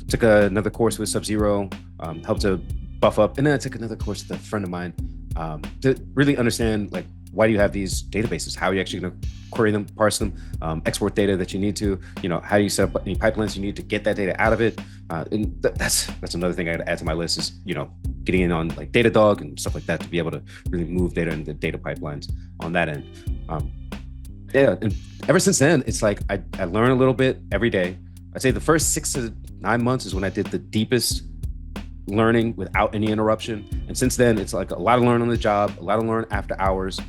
took another course with Sub-Zero, helped to buff up. And then I took another course with a friend of mine to really understand, like, why do you have these databases? How are you actually going to query them, parse them, export data that you need to, how do you set up any pipelines you need to get that data out of it? And that's another thing I got to add to my list is, getting in on like Datadog and stuff like that to be able to really move data into data pipelines on that end. And ever since then, it's like I learn a little bit every day. I'd say the first 6 to 9 months is when I did the deepest learning without any interruption. And since then, it's like a lot of learn on the job, a lot of learn after hours.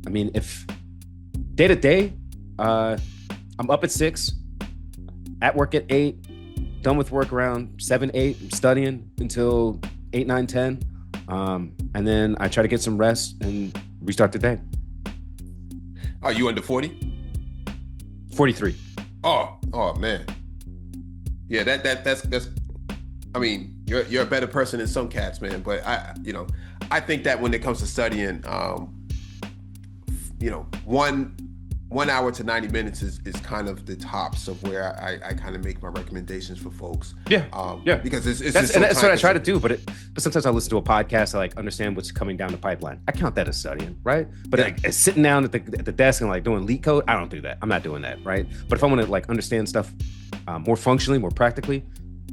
I mean, if day to day, I'm up at 6, at work at 8, done with work around 7, 8, I'm studying until 8, 9, 10. And then I try to get some rest and restart the day. Are you under 40? 43. Oh man. Yeah, that's I mean, you're a better person than some cats, man. But I think that when it comes to studying, 1 hour to 90 minutes is kind of the tops of where I kind of make my recommendations for folks. Yeah. Because it's that's what I try to do. But sometimes I listen to a podcast, I like understand what's coming down the pipeline. I count that as studying, right? But like sitting down at the desk and like doing leak code, I don't do that. I'm not doing that, right? But if I want to like understand stuff more functionally, more practically,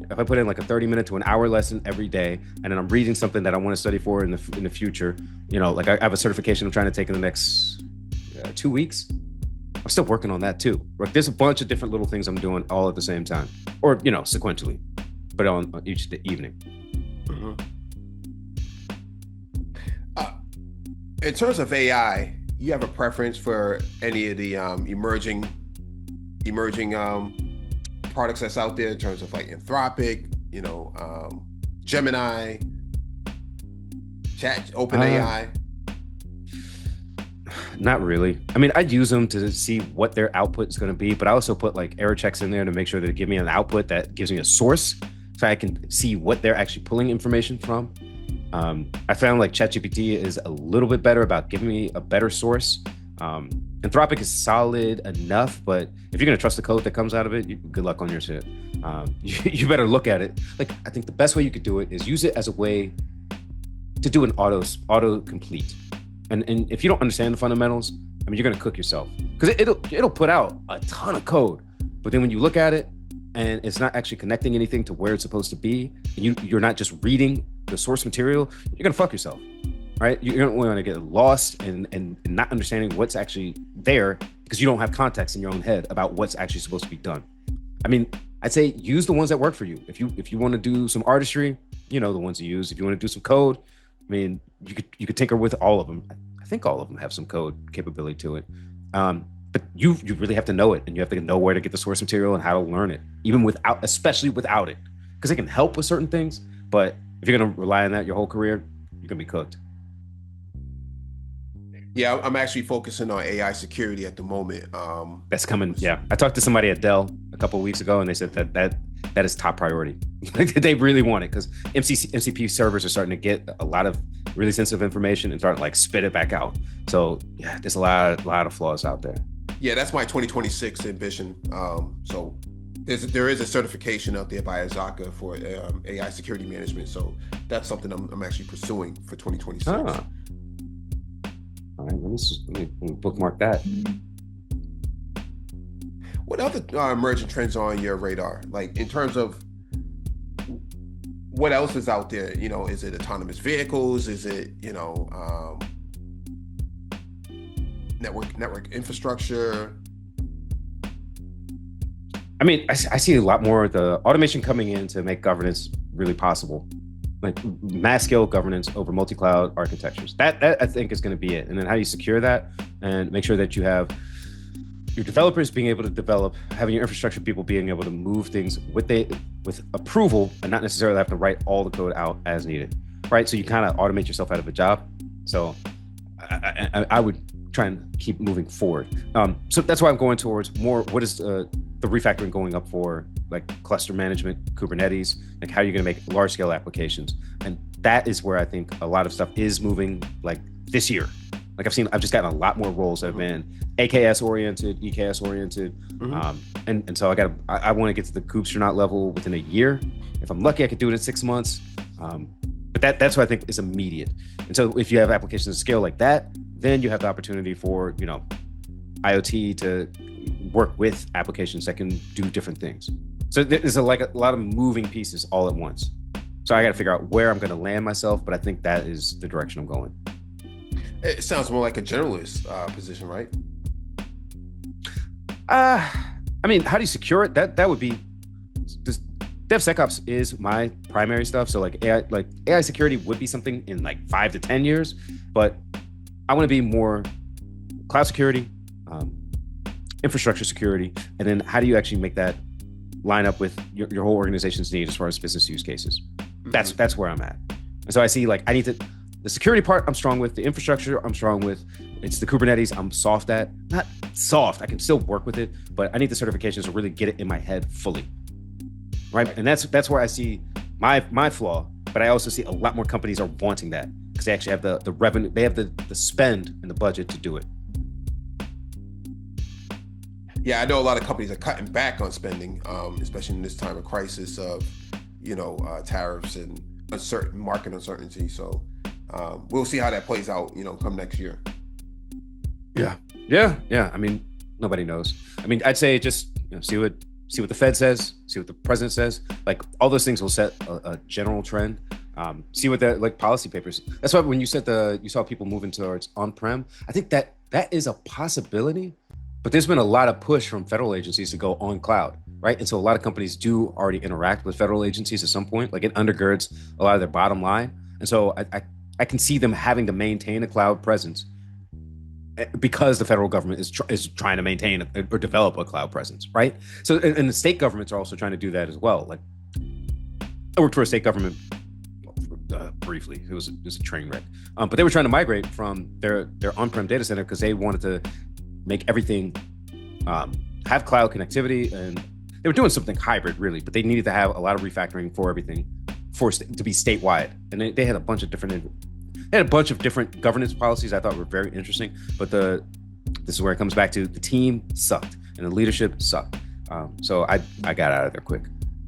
if I put in like a 30-minute to an hour lesson every day, and then I'm reading something that I want to study for in the future, like I have a certification I'm trying to take in the next 2 weeks. I'm still working on that too. Like there's a bunch of different little things I'm doing all at the same time, or sequentially, but on each evening. Mhm. In terms of AI, you have a preference for any of the emerging products that's out there in terms of like Anthropic, Gemini, Chat, Uh, OpenAI? Not really. I mean, I'd use them to see what their output is going to be, but I also put like error checks in there to make sure that they give me an output that gives me a source so I can see what they're actually pulling information from. I found like ChatGPT is a little bit better about giving me a better source. Anthropic is solid enough, but if you're going to trust the code that comes out of it, good luck on your shit. You better look at it. Like, I think the best way you could do it is use it as a way to do an auto complete. And if you don't understand the fundamentals, I mean, you're gonna cook yourself because it'll put out a ton of code, but then when you look at it and it's not actually connecting anything to where it's supposed to be, and you're not just reading the source material, you're gonna fuck yourself, right? You're gonna want to get lost and not understanding what's actually there because you don't have context in your own head about what's actually supposed to be done. I mean, I'd say use the ones that work for you. If you want to do some artistry, the ones to use. If you want to do some code, I mean, you could tinker with all of them. I think all of them have some code capability to it. But you really have to know it, and you have to know where to get the source material and how to learn it, especially without it, because it can help with certain things. But if you're gonna rely on that your whole career, you're gonna be cooked. Yeah, I'm actually focusing on AI security at the moment. That's coming. Yeah, I talked to somebody at Dell a couple of weeks ago, and they said that is top priority. They really want it because MCP servers are starting to get a lot of really sensitive information and start to like spit it back out. So yeah, there's a lot of flaws out there. Yeah, that's my 2026 ambition. So there is a certification out there by Azaka for AI security management. So that's something I'm actually pursuing for 2026. Ah. All right, let me bookmark that. What other emerging trends are on your radar? Like in terms of what else is out there? Is it autonomous vehicles? Is it network infrastructure? I mean, I see a lot more of the automation coming in to make governance really possible, like mass scale governance over multi-cloud architectures. That I think is going to be it. And then how you secure that and make sure that you have your developers being able to develop, having your infrastructure people being able to move things with approval and not necessarily have to write all the code out as needed, right? So you kind of automate yourself out of a job. So I would try and keep moving forward. So that's why I'm going towards more. What is the refactoring going up for, like cluster management, Kubernetes, like how you're going to make large scale applications, and that is where I think a lot of stuff is moving. Like this year, like I've just gotten a lot more roles that have been AKS oriented, EKS oriented, and so I want to get to the Kubestronaut level within a year. If I'm lucky, I could do it in 6 months. But that's what I think is immediate. And so if you have applications of scale like that, then you have the opportunity for IoT to work with applications that can do different things. So there's a lot of moving pieces all at once. So I got to figure out where I'm going to land myself, but I think that is the direction I'm going. It sounds more like a generalist position, right? I mean, how do you secure it? That would be just DevSecOps is my primary stuff. So like AI security would be something in like 5 to 10 years, but I want to be more cloud security, infrastructure security, and then how do you actually make that line up with your whole organization's need as far as business use cases? That's where I'm at. And so I see like the security part I'm strong with, the infrastructure I'm strong with, it's the Kubernetes I'm soft at. Not soft, I can still work with it, but I need the certifications to really get it in my head fully. Right? And that's where I see my flaw, but I also see a lot more companies are wanting that because they actually have the revenue, they have the spend and the budget to do it. Yeah, I know a lot of companies are cutting back on spending, especially in this time of crisis of, tariffs and market uncertainty. So we'll see how that plays out, come next year. Yeah. I mean, nobody knows. I mean, I'd say just see what the Fed says, see what the president says. Like all those things will set a general trend. See what the policy papers. That's why when you said you saw people moving towards on-prem, I think that is a possibility. But there's been a lot of push from federal agencies to go on cloud, right? And so a lot of companies do already interact with federal agencies at some point. Like it undergirds a lot of their bottom line. And so I can see them having to maintain a cloud presence because the federal government is trying to maintain or develop a cloud presence, right? So and the state governments are also trying to do that as well. Like I worked for a state government briefly. It was a train wreck, but they were trying to migrate from their on-prem data center because they wanted to make everything have cloud connectivity, and they were doing something hybrid really, but they needed to have a lot of refactoring for everything to be statewide, and they had a bunch of different governance policies I thought were very interesting. But this is where it comes back to the team sucked and the leadership sucked. So I got out of there quick.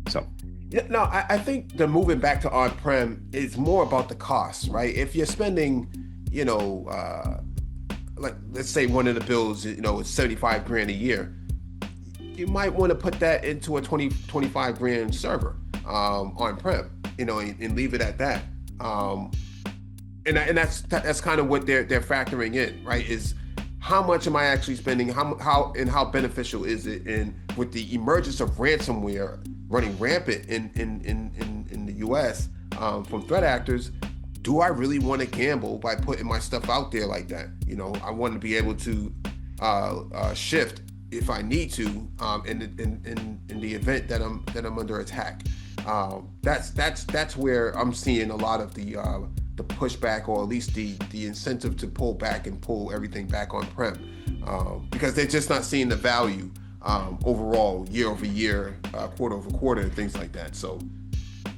So. Yeah, no, I think the moving back to on-prem is more about the cost, right? If you're spending, like let's say one of the bills, it's $75,000 a year, you might want to put that into a $25,000 server on-prem, and leave it at that. And that's kind of what they're factoring in, right? Is how much am I actually spending? How beneficial is it? And with the emergence of ransomware running rampant in the U.S. From threat actors, do I really want to gamble by putting my stuff out there like that? I want to be able to shift if I need to in the event that I'm under attack. That's where I'm seeing a lot of the pushback, or at least the incentive to pull back and pull everything back on prem, because they're just not seeing the value overall, year over year, quarter over quarter, and things like that. So,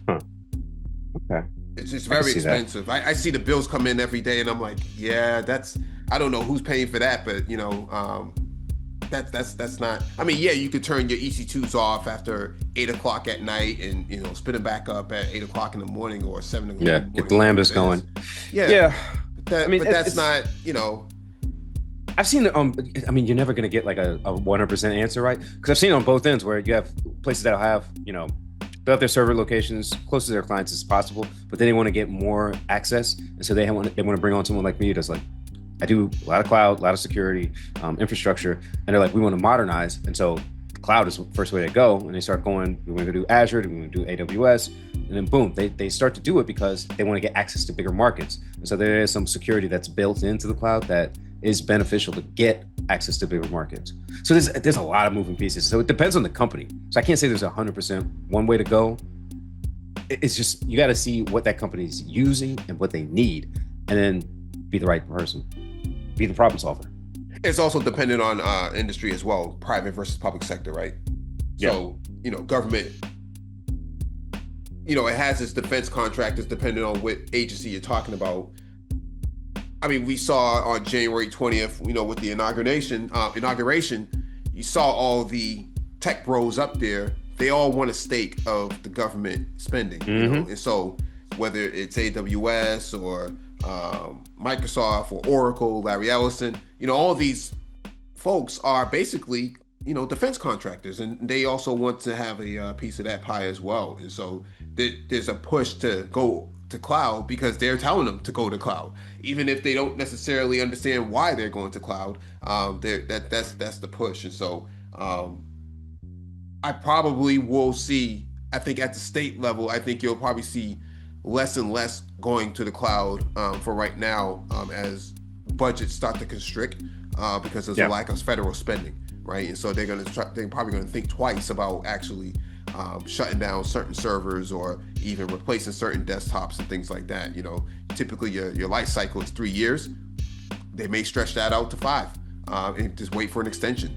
okay, it's just very expensive. I see the bills come in every day, and I'm like, yeah, I don't know who's paying for that, but that's not. I mean, yeah, you could turn your EC2s off after 8 o'clock at night, and spin it back up at 8 o'clock in the morning or 7 o'clock. Yeah, get the Lambdas going. Yeah. But that's not. I've seen you're never going to get like a 100% answer, right? Because I've seen it on both ends where you have places that'll have, they'll have their server locations close to their clients as possible, but then they want to get more access. And so they want to bring on someone like me that's like, I do a lot of cloud, a lot of security, infrastructure. And they're like, we want to modernize. And so cloud is the first way to go. And they start going, we want to do Azure, we want to do AWS. And then boom, they start to do it because they want to get access to bigger markets. And so there is some security that's built into the cloud that is beneficial to get access to bigger markets. So there's a lot of moving pieces. So it depends on the company. So I can't say there's 100% one way to go. It's just, you got to see what that company is using and what they need, and then be the right person, be the problem solver. It's also dependent on industry as well, private versus public sector, right? Yeah. So, government, it has its defense contractors depending on what agency you're talking about. I mean, we saw on January 20th, with the inauguration, you saw all the tech bros up there. They all want a stake of the government spending, and so whether it's AWS or Microsoft or Oracle, Larry Ellison, all these folks are basically, defense contractors, and they also want to have a piece of that pie as well. And so there's a push to go to cloud because they're telling them to go to cloud, even if they don't necessarily understand why they're going to cloud. That's the push. And so I probably will see, I think at the state level, I think you'll probably see less and less going to the cloud for right now, as budgets start to constrict because there's a lack of federal spending, right? And so they're probably going to think twice about actually shutting down certain servers or even replacing certain desktops and things like that. Typically your life cycle is 3 years. They may stretch that out to 5 and just wait for an extension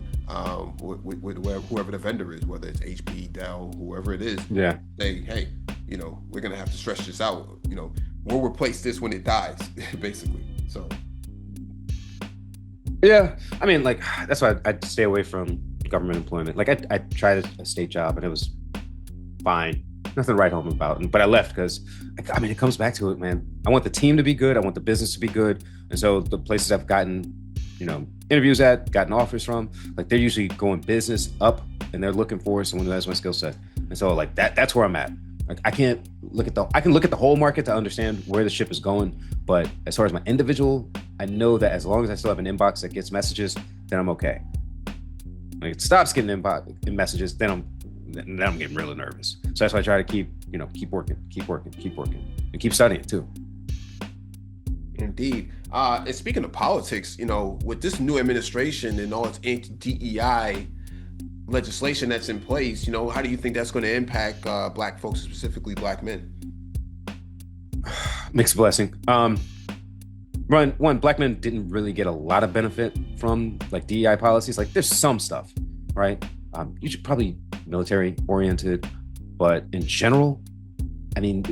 with whoever the vendor is, whether it's HP, Dell, whoever it is. Yeah. Say, hey, we're going to have to stretch this out. We'll replace this when it dies, basically. So. Yeah. I mean, like, that's why I'd stay away from government employment. Like I tried a state job and it was fine. Nothing to write home about. But I left because, it comes back to it, man. I want the team to be good. I want the business to be good. And so the places I've gotten, interviews at, gotten offers from, like they're usually going business up and they're looking for someone who has my skill set. And so like that's where I'm at. Like I can look at the whole market to understand where the ship is going. But as far as my individual, I know that as long as I still have an inbox that gets messages, then I'm okay. When it stops getting in messages, then I'm getting really nervous. So that's why I try to keep working, and keep studying too. Indeed. And speaking of politics, with this new administration and all its anti-DEI legislation that's in place, how do you think that's going to impact Black folks, specifically Black men? Mixed blessing. One, Black men didn't really get a lot of benefit from like DEI policies. Like there's some stuff, right? You should probably military oriented, but in general, I mean,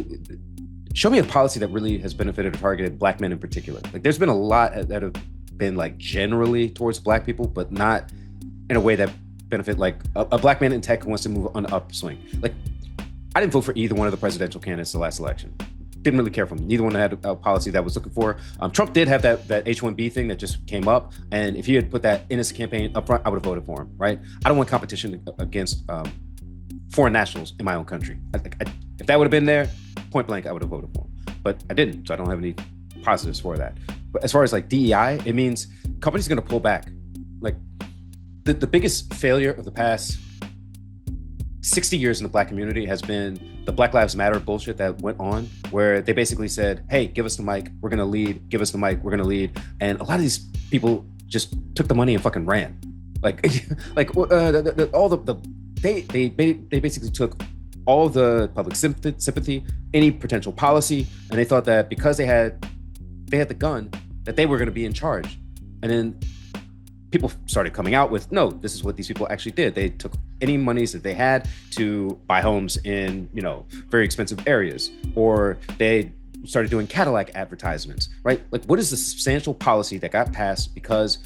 show me a policy that really has benefited or targeted Black men in particular. Like there's been a lot that have been like generally towards Black people, but not in a way that benefit like a Black man in tech who wants to move on an upswing. Like I didn't vote for either one of the presidential candidates the last election. Didn't really care for them. Neither one had a policy that I was looking for. Trump did have that H-1B thing that just came up. And if he had put that in his campaign up front, I would have voted for him, right? I don't want competition against foreign nationals in my own country. If that would have been there, point blank, I would have voted for him. But I didn't, so I don't have any positives for that. But as far as like DEI, it means companies are going to pull back. Like the biggest failure of the past 60 years in the Black community has been the Black Lives Matter bullshit that went on, where they basically said, hey, give us the mic, we're going to lead, give us the mic, we're going to lead. And a lot of these people just took the money and fucking ran. They basically took all the public sympathy, any potential policy, and they thought that because they had the gun, that they were going to be in charge. And then people started coming out with, no, this is what these people actually did. They took any monies that they had to buy homes in, very expensive areas, or they started doing Cadillac advertisements, right? Like, what is the substantial policy that got passed because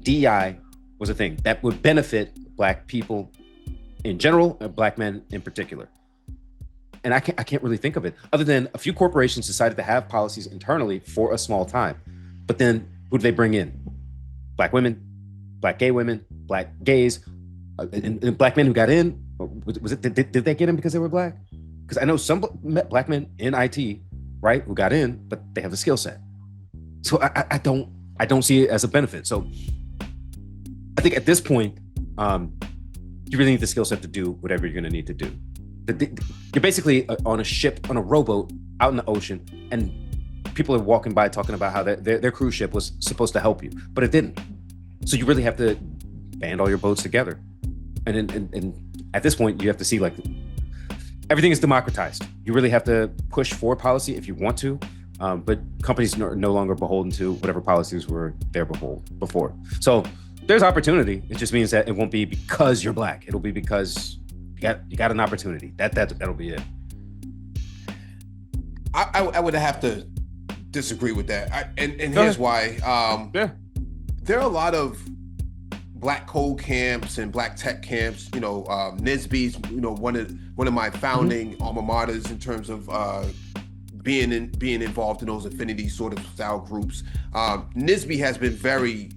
DEI was a thing that would benefit Black people in general and Black men in particular? And I can't really think of it, other than a few corporations decided to have policies internally for a small time. But then who do they bring in? Black women, Black gay women, Black gays, and Black men who got in. Was it? Did they get in because they were Black? Because I know some Black men in IT, right, who got in, but they have the skill set. So I don't see it as a benefit. So I think at this point, you really need the skill set to do whatever you're going to need to do. You're basically on a ship, on a rowboat out in the ocean, and people are walking by talking about how their cruise ship was supposed to help you, but it didn't. So you really have to band all your boats together. And at this point, you have to see like everything is democratized. You really have to push for policy if you want to, but companies are no longer beholden to whatever policies were there before. So there's opportunity. It just means that it won't be because you're Black. It'll be because you got an opportunity. That'll be it. I would have to disagree with that. And here's why. There are a lot of Black code camps and Black tech camps. NSBE's one of my founding alma maters in terms of being involved in those affinity sort of style groups. NSBE has been very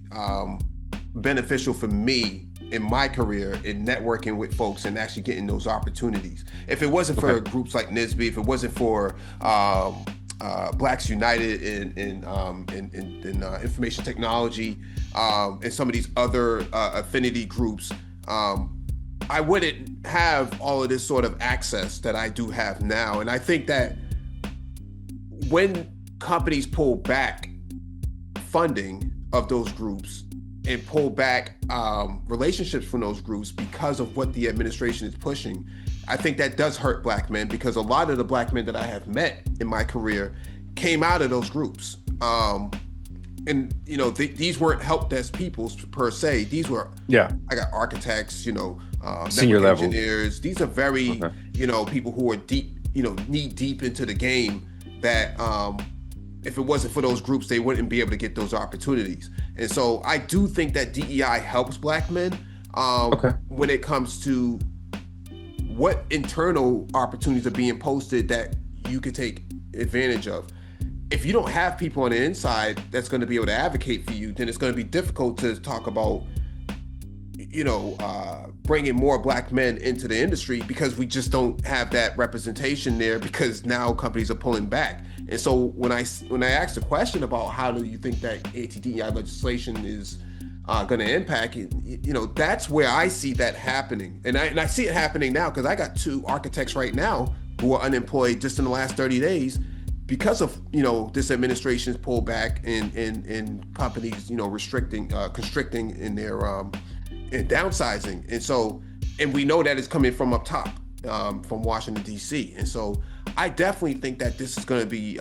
beneficial for me in my career in networking with folks and actually getting those opportunities. If it wasn't for groups like NSBE, if it wasn't for Blacks United in information technology and some of these other affinity groups, I wouldn't have all of this sort of access that I do have now. And I think that when companies pull back funding of those groups and pull back relationships from those groups because of what the administration is pushing, I think that does hurt Black men, because a lot of the Black men that I have met in my career came out of those groups. These weren't help desk people per se. These were, I got architects, senior level engineers. These are very, people who are deep, knee deep into the game that if it wasn't for those groups, they wouldn't be able to get those opportunities. And so I do think that DEI helps Black men when it comes to what internal opportunities are being posted that you could take advantage of. If you don't have people on the inside that's going to be able to advocate for you, then it's going to be difficult to talk about, bringing more Black men into the industry, because we just don't have that representation there, because now companies are pulling back. And so when I asked the question about how do you think that anti-DEI legislation is going to impact it. That's where I see that happening, and I see it happening now because I got 2 architects right now who are unemployed just in the last 30 days because of this administration's pullback and companies restricting, constricting in their and downsizing, and we know that it's coming from up top, from Washington D.C. And so I definitely think that this is going to be.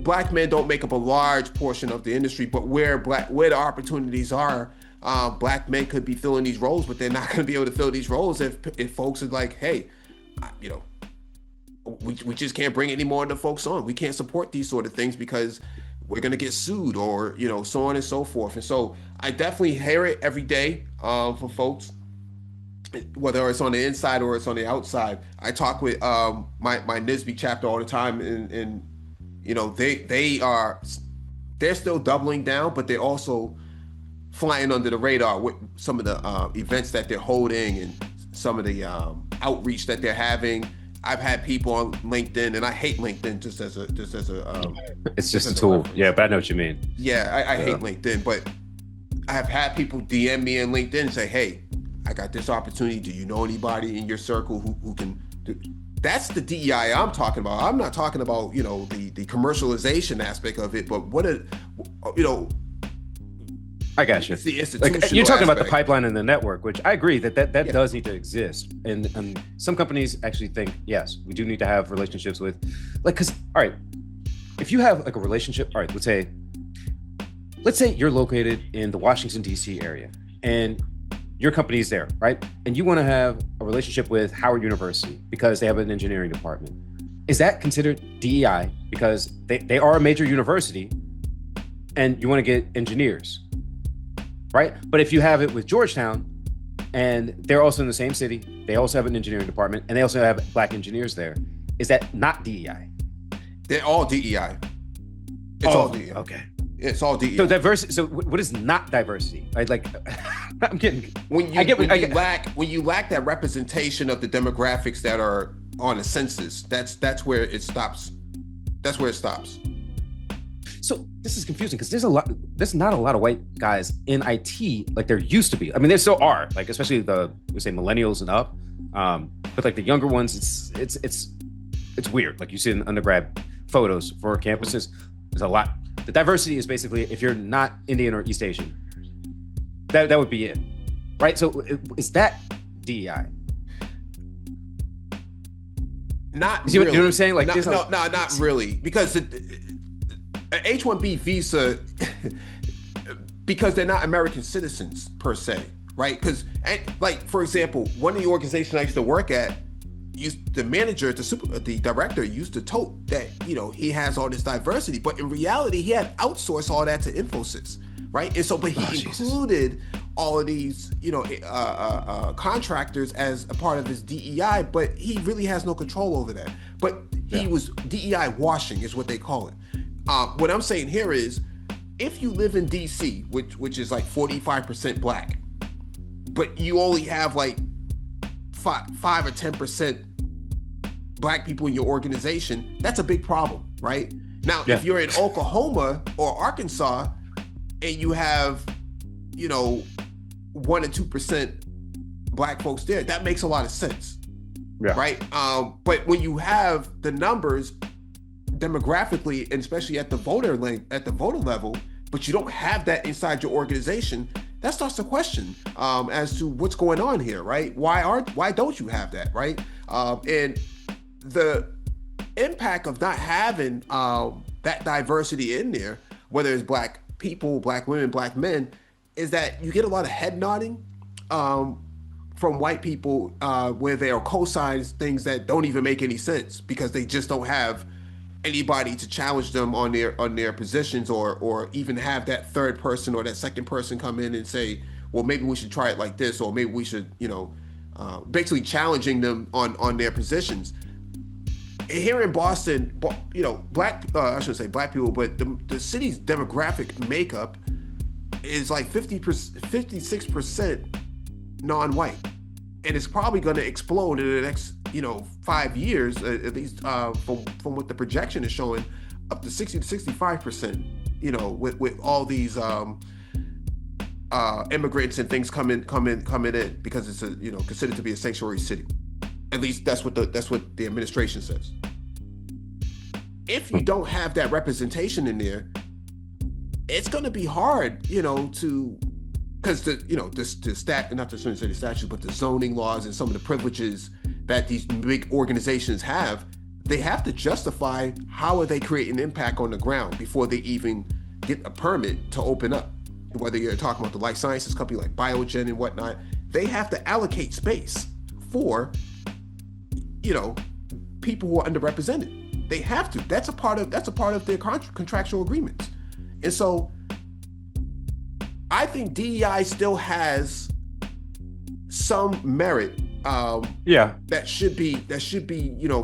Black men don't make up a large portion of the industry, but where the opportunities are, black men could be filling these roles, but they're not going to be able to fill these roles if folks are like, hey, we just can't bring any more of the folks on. We can't support these sort of things because we're going to get sued, or so on and so forth. And so I definitely hear it every day from folks, whether it's on the inside or it's on the outside. I talk with my NISB chapter all the time, and they're still doubling down, but they're also flying under the radar with some of the events that they're holding and some of the outreach that they're having. I've had people on LinkedIn, and I hate LinkedIn just as a it's just a tool. Yeah, but I know what you mean. Yeah, I hate LinkedIn, but I have had people DM me on LinkedIn and say, hey, I got this opportunity. Do you know anybody in your circle who can do? That's the DEI I'm talking about. I'm not talking about, the commercialization aspect of it, but I got you. It's the institutional you're talking about the aspect. pipeline and the network, which I agree that does need to exist. And some companies actually think, yes, we do need to have relationships with, because, all right, if you have a relationship, all right, let's say you're located in the Washington, D.C. area, and your company is there, right? And you want to have a relationship with Howard University because they have an engineering department. Is that considered DEI because they are a major university and you want to get engineers, right? But if you have it with Georgetown and they're also in the same city, they also have an engineering department and they also have Black engineers there, is that not DEI? They're all DEI. It's all DEI. Okay. It's all DEI. So diversity. So what is not diversity? I'm kidding. When you lack that representation of the demographics that are on the census, that's where it stops. That's where it stops. So this is confusing because there's not a lot of white guys in IT like there used to be. I mean, there still are, especially we say millennials and up. But the younger ones, it's weird. Like you see in undergrad photos for campuses, there's a lot. The diversity is basically if you're not Indian or East Asian, that would be it, right? So is that DEI? Not really. You know what I'm saying? Not really, because the H-1B visa, because they're not American citizens per se, right? Because, for example, one of the organizations I used to work at, the manager, the director used to tote that, he has all this diversity, but in reality, he had outsourced all that to Infosys, right? And so, but he included all of these, contractors as a part of his DEI, but he really has no control over that. But he was DEI washing is what they call it. What I'm saying here is, if you live in DC, which is 45% Black, but you only have 5 or 10% Black people in your organization, that's a big problem, right? Now, if you're in Oklahoma or Arkansas and you have, 1 or 2% Black folks there, that makes a lot of sense, right? But when you have the numbers demographically, and especially at the voter level, but you don't have that inside your organization, that starts to question as to what's going on here, right? Why don't you have that, right? And the impact of not having that diversity in there, whether it's Black people, Black women, Black men, is that you get a lot of head nodding from white people where they'll co-sign things that don't even make any sense because they just don't have anybody to challenge them on their positions, or even have that third person or that second person come in and say, well, maybe we should try it like this, or maybe we should, basically challenging them on their positions. Here in Boston, Black, I shouldn't say Black people, but the city's demographic makeup is 56% non-white, and it's probably going to explode in the next 5 years, at least from what the projection is showing, up to 60 to 65%, with all these immigrants and things coming in because it's considered to be a sanctuary city. At least that's what the administration says. If you don't have that representation in there, it's going to be hard, to, because not to say the statutes, but the zoning laws and some of the privileges that these big organizations have, they have to justify how are they creating impact on the ground before they even get a permit to open up. Whether you're talking about the life sciences company like Biogen and whatnot, they have to allocate space for, people who are underrepresented. They have to. That's a part of their contractual agreements. And so I think DEI still has some merit that should be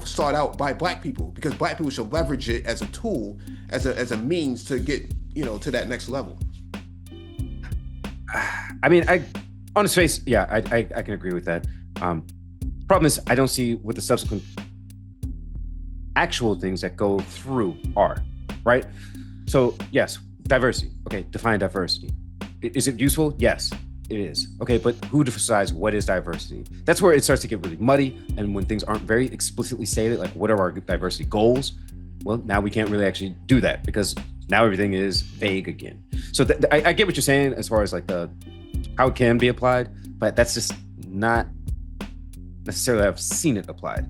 sought out by Black people, because Black people should leverage it as a tool, as a means to get to that next level. I mean, on its face, I can agree with that. Problem is, I don't see what the subsequent actual things that go through are, right? So yes, diversity. Okay, define diversity. Is it useful? Yes, it is. Okay, but who decides what is diversity? That's where it starts to get really muddy. And when things aren't very explicitly stated, like what are our diversity goals? Well, now we can't really actually do that because now everything is vague again. So I get what you're saying as far as like how it can be applied, but that's just not necessarily I've seen it applied.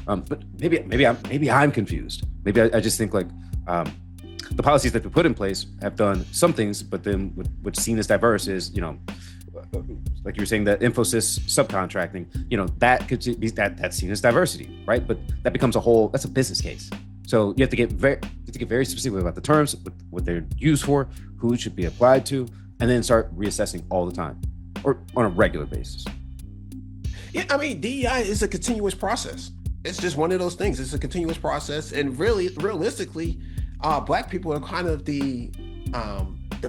But maybe I'm confused. Maybe I just think like the policies that we put in place have done some things, but then what's seen as diverse is, like you were saying, that Infosys subcontracting, that could be that's seen as diversity, right? But that becomes that's a business case. So you have to get very specific about the terms, what they're used for, who it should be applied to, and then start reassessing all the time or on a regular basis. Yeah, I mean, DEI is a continuous process. It's just one of those things. It's a continuous process, and really, realistically, Black people are kind of the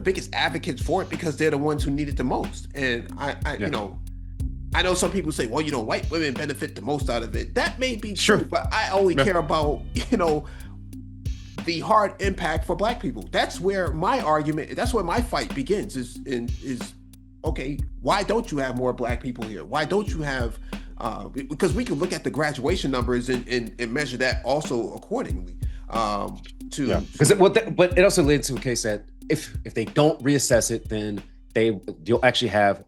biggest advocates for it because they're the ones who need it the most. And I know some people say, well, white women benefit the most out of it. That may be true, but I only care about, the hard impact for Black people. That's where my argument, that's where my fight begins is okay, why don't you have more Black people here? Why don't you have, because we can look at the graduation numbers and measure that also accordingly. But it also leads to a case that if they don't reassess it, then you'll actually have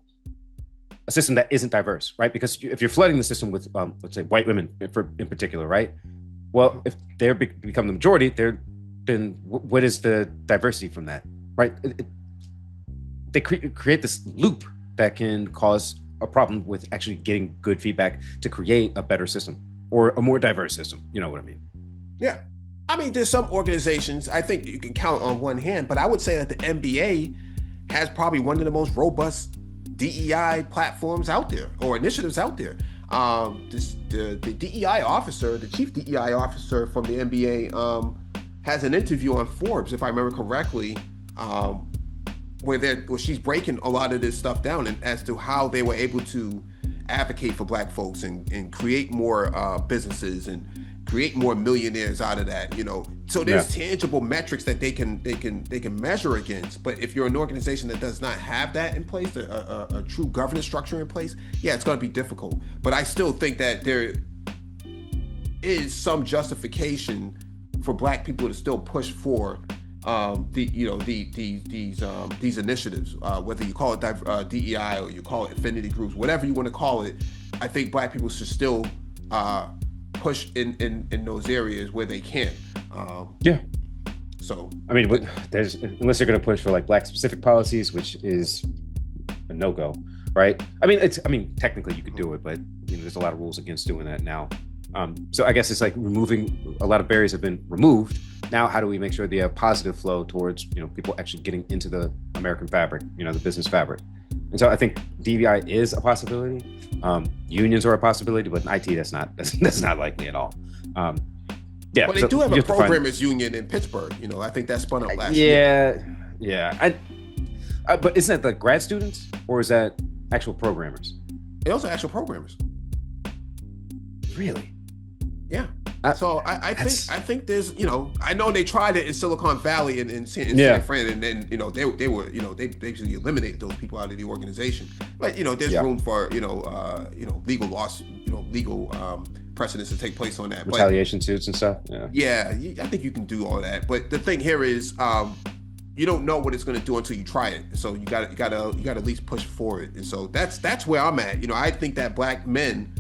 a system that isn't diverse, right? Because if you're flooding the system with, let's say, white women in particular, right? Well, if they become the majority, then what is the diversity from that, right? They create this loop that can cause a problem with actually getting good feedback to create a better system or a more diverse system. You know what I mean? Yeah. I mean, there's some organizations I think you can count on one hand, but I would say that the NBA has probably one of the most robust DEI platforms out there or initiatives out there. The DEI officer, the chief DEI officer from the NBA, has an interview on Forbes, if I remember correctly, where she's breaking a lot of this stuff down and as to how they were able to advocate for Black folks and create more businesses and create more millionaires out of that, So there's tangible metrics that they can measure against. But if you're an organization that does not have that in place, a true governance structure in place, it's going to be difficult. But I still think that there is some justification for Black people to still push for these initiatives, whether you call it DEI or you call it affinity groups, whatever you want to call it. I think Black people should still push in those areas where they can. So I mean, unless they're going to push for like Black specific policies, which is a no-go, right? I mean, technically you could do it, but there's a lot of rules against doing that now. So I guess it's like removing a lot of barriers have been removed. Now, how do we make sure they have positive flow towards people actually getting into the American fabric, the business fabric? And so I think DEI is a possibility. Unions are a possibility, but in IT, that's not likely at all. But they do have a programmers union in Pittsburgh. I think that spun up last year. Yeah. But isn't that the grad students or is that actual programmers? Those are actual programmers. Really? Yeah. So I think there's, I know they tried it in Silicon Valley and in Yeah. San Fran, and then they were, they basically eliminated those people out of the organization. But there's Yeah. room for legal loss, legal precedents to take place on that. But Retaliation suits and stuff. Yeah. yeah, I think you can do all that. But the thing here is, you don't know what it's going to do until you try it. So you got to at least push for it. And so that's where I'm at. I think that black men,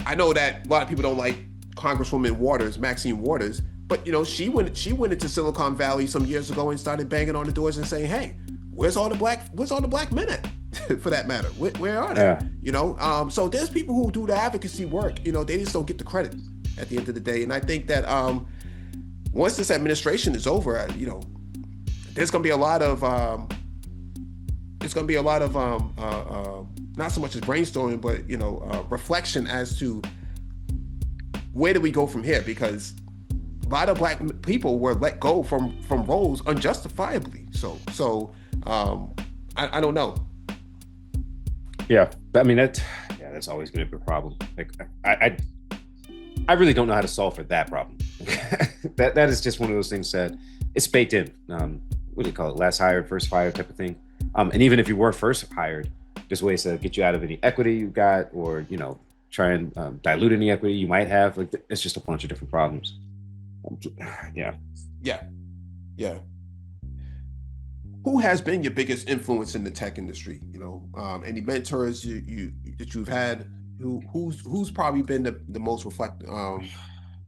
I know that a lot of people don't like Congresswoman Maxine Waters, but she went into Silicon Valley some years ago and started banging on the doors and saying, "Hey, where's all the black men at?" For that matter, where are they? Yeah. So there's people who do the advocacy work. They just don't get the credit at the end of the day. And I think that once this administration is over, there's going to be a lot of not so much as brainstorming, but reflection as to where do we go from here, because a lot of black people were let go from roles unjustifiably. So I don't know. Yeah, I mean that's always going to be a problem. Like I really don't know how to solve for that problem. that is just one of those things that it's baked in. What do you call it? Last hired, first fired type of thing. And even if you were first hired, there's ways to get you out of any equity you got, or try and dilute any equity you might have. Like it's just a bunch of different problems. Yeah. Who has been your biggest influence in the tech industry? Any mentors that you've had? Who's probably been the most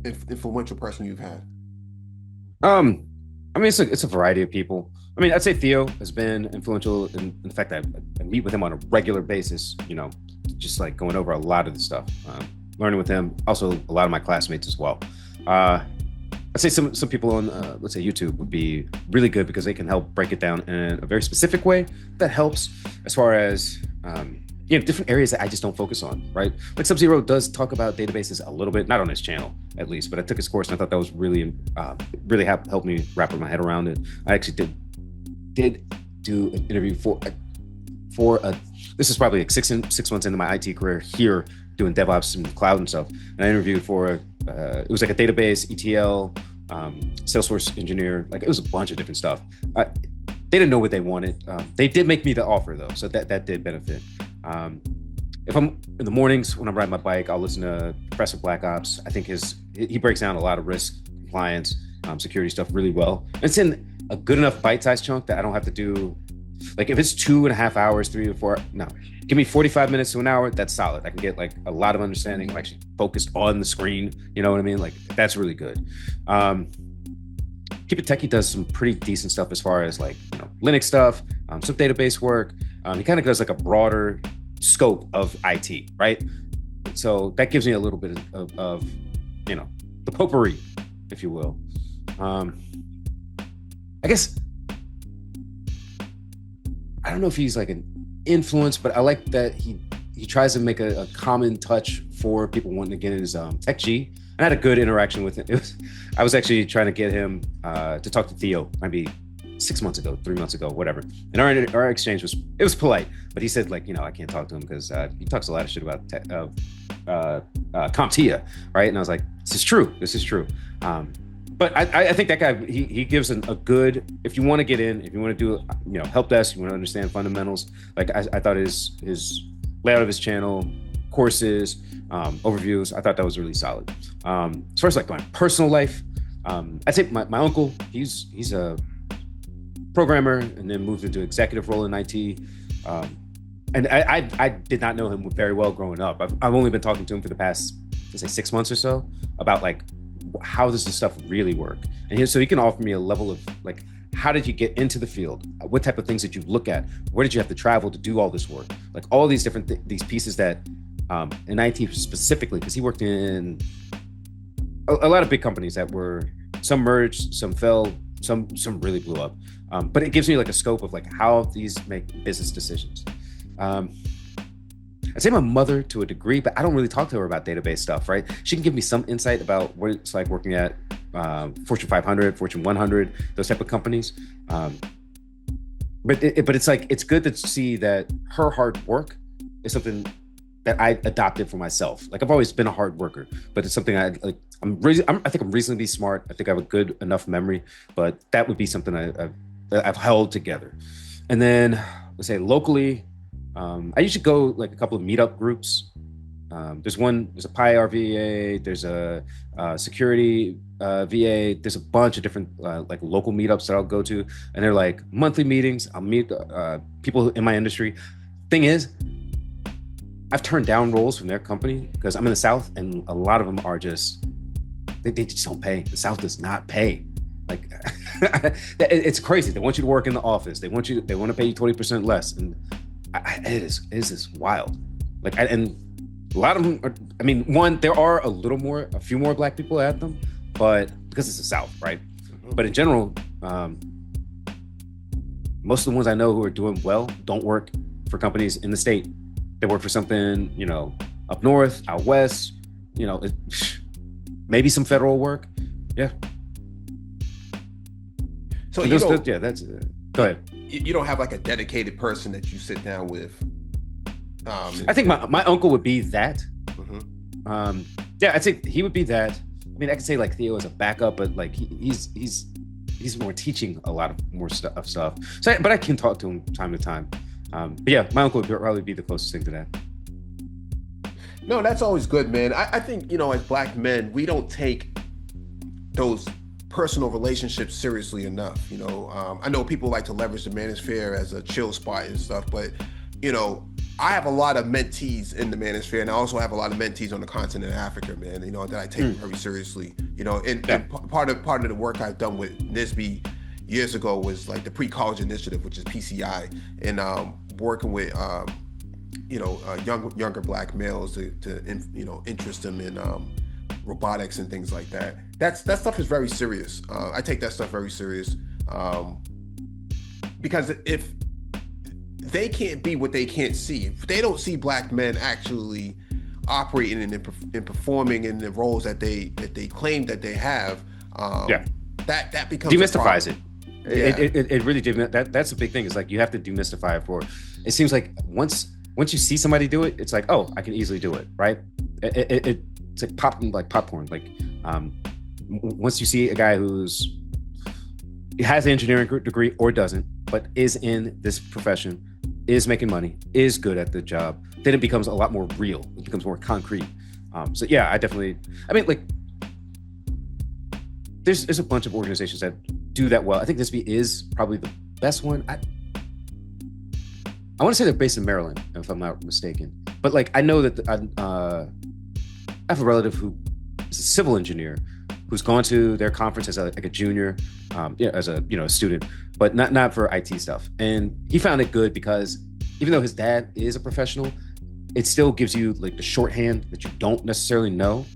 influential person you've had? I mean, it's a variety of people. I mean, I'd say Theo has been influential in the fact that I meet with him on a regular basis, just like going over a lot of the stuff, learning with him. Also, a lot of my classmates as well. I'd say some people on, let's say YouTube would be really good because they can help break it down in a very specific way that helps as far as, different areas that I just don't focus on, right? Like Sub-Zero does talk about databases a little bit, not on his channel at least, but I took his course and I thought that was really helped me wrap my head around it. I actually did do an interview for this is probably like six months into my IT career here doing DevOps and cloud and stuff. And I interviewed for it was like a database, ETL, Salesforce engineer. Like it was a bunch of different stuff. They didn't know what they wanted. They did make me the offer though, so that did benefit. If I'm in the mornings when I'm riding my bike, I'll listen to Professor Black Ops. I think he breaks down a lot of risk, compliance, security stuff really well. And it's in a good enough bite-sized chunk that I don't have to do, like if it's 2.5 hours, 3 to 4, no, give me 45 minutes to an hour, that's solid. I can get like a lot of understanding. I'm actually focused on the screen, you know what I mean? Like that's really good. Keep It Techie does some pretty decent stuff as far as like, Linux stuff, some database work. He kind of does like a broader scope of IT, right? So that gives me a little bit of the potpourri, if you will. I guess, I don't know if he's like an influence, but I like that he tries to make a common touch for people wanting to get in his Tech G. I had a good interaction with him. I was actually trying to get him to talk to Theo, maybe 6 months ago, 3 months ago, whatever. And our exchange was polite, but he said like, I can't talk to him because he talks a lot of shit about CompTIA, right? And I was like, this is true. But I think that guy, he gives a good, if you want to get in, if you want to do, help desk, you want to understand fundamentals. Like I thought his layout of his channel, courses, overviews, I thought that was really solid. As far as like my personal life, I'd say my uncle, he's a programmer and then moved into executive role in IT. And I did not know him very well growing up. I've only been talking to him for the past, let's say 6 months or so about like, how does this stuff really work? And so he can offer me a level of like, how did you get into the field? What type of things did you look at? Where did you have to travel to do all this work? Like all these different these pieces that in IT specifically, because he worked in a lot of big companies that were, some merged, some fell, some really blew up. But it gives me like a scope of like how these make business decisions. I'd say my mother to a degree, but I don't really talk to her about database stuff, right? She can give me some insight about what it's like working at Fortune 500, Fortune 100, those type of companies. But it's like, it's good to see that her hard work is something that I adopted for myself. Like I've always been a hard worker, but it's something I like. I think I'm reasonably smart. I think I have a good enough memory, but that would be something I've held together. And then let's say locally, I usually go like a couple of meetup groups. There's a PyRVA, there's a security VA, there's a bunch of different like local meetups that I'll go to, and they're like monthly meetings. I'll meet people in my industry. Thing is, I've turned down roles from their company because I'm in the South, and a lot of them are just they just don't pay. The South does not pay. Like it's crazy. They want you to work in the office. They want to pay you 20% less, and it is just wild. Like and a lot of them are, I mean, there are a few more black people at them, but because it's the South, right? But in general, most of the ones I know who are doing well don't work for companies in the state. They work for something, up north, out west, maybe some federal work. Yeah. So that's go ahead. You don't have like a dedicated person that you sit down with. I think my uncle would be that. Mm-hmm. Yeah, I think he would be that. I mean, I could say like Theo as a backup, but like he's more teaching a lot of more stuff. So, but I can talk to him time to time. But yeah, my uncle would probably be the closest thing to that. No, that's always good, man. I think, as black men, we don't take those personal relationships seriously enough. I know people like to leverage the manosphere as a chill spot and stuff, but, I have a lot of mentees in the manosphere, and I also have a lot of mentees on the continent of Africa, man, that I take very seriously, and part of the work I've done with NISB years ago was like the pre-college initiative, which is PCI, and working with younger black males to interest them in robotics and things like that. That stuff is very serious. I take that stuff very serious, because if they can't be what they can't see, if they don't see black men actually operating and performing in the roles that they claim that they have, that becomes demystifies it. Yeah. It really did. That's a big thing. It's like you have to demystify it. It seems like once you see somebody do it, it's like, oh, I can easily do it, right? It's like popcorn. Like once you see a guy who's has an engineering degree or doesn't, but is in this profession, is making money, is good at the job, then it becomes a lot more real. It becomes more concrete. So yeah, I mean, like there's a bunch of organizations that do that well. I think NISB is probably the best one. I want to say they're based in Maryland, if I'm not mistaken. But like, I know that I have a relative who is a civil engineer who's gone to their conference as a junior, as a student, but not for IT stuff. And he found it good because even though his dad is a professional, it still gives you like the shorthand that you don't necessarily know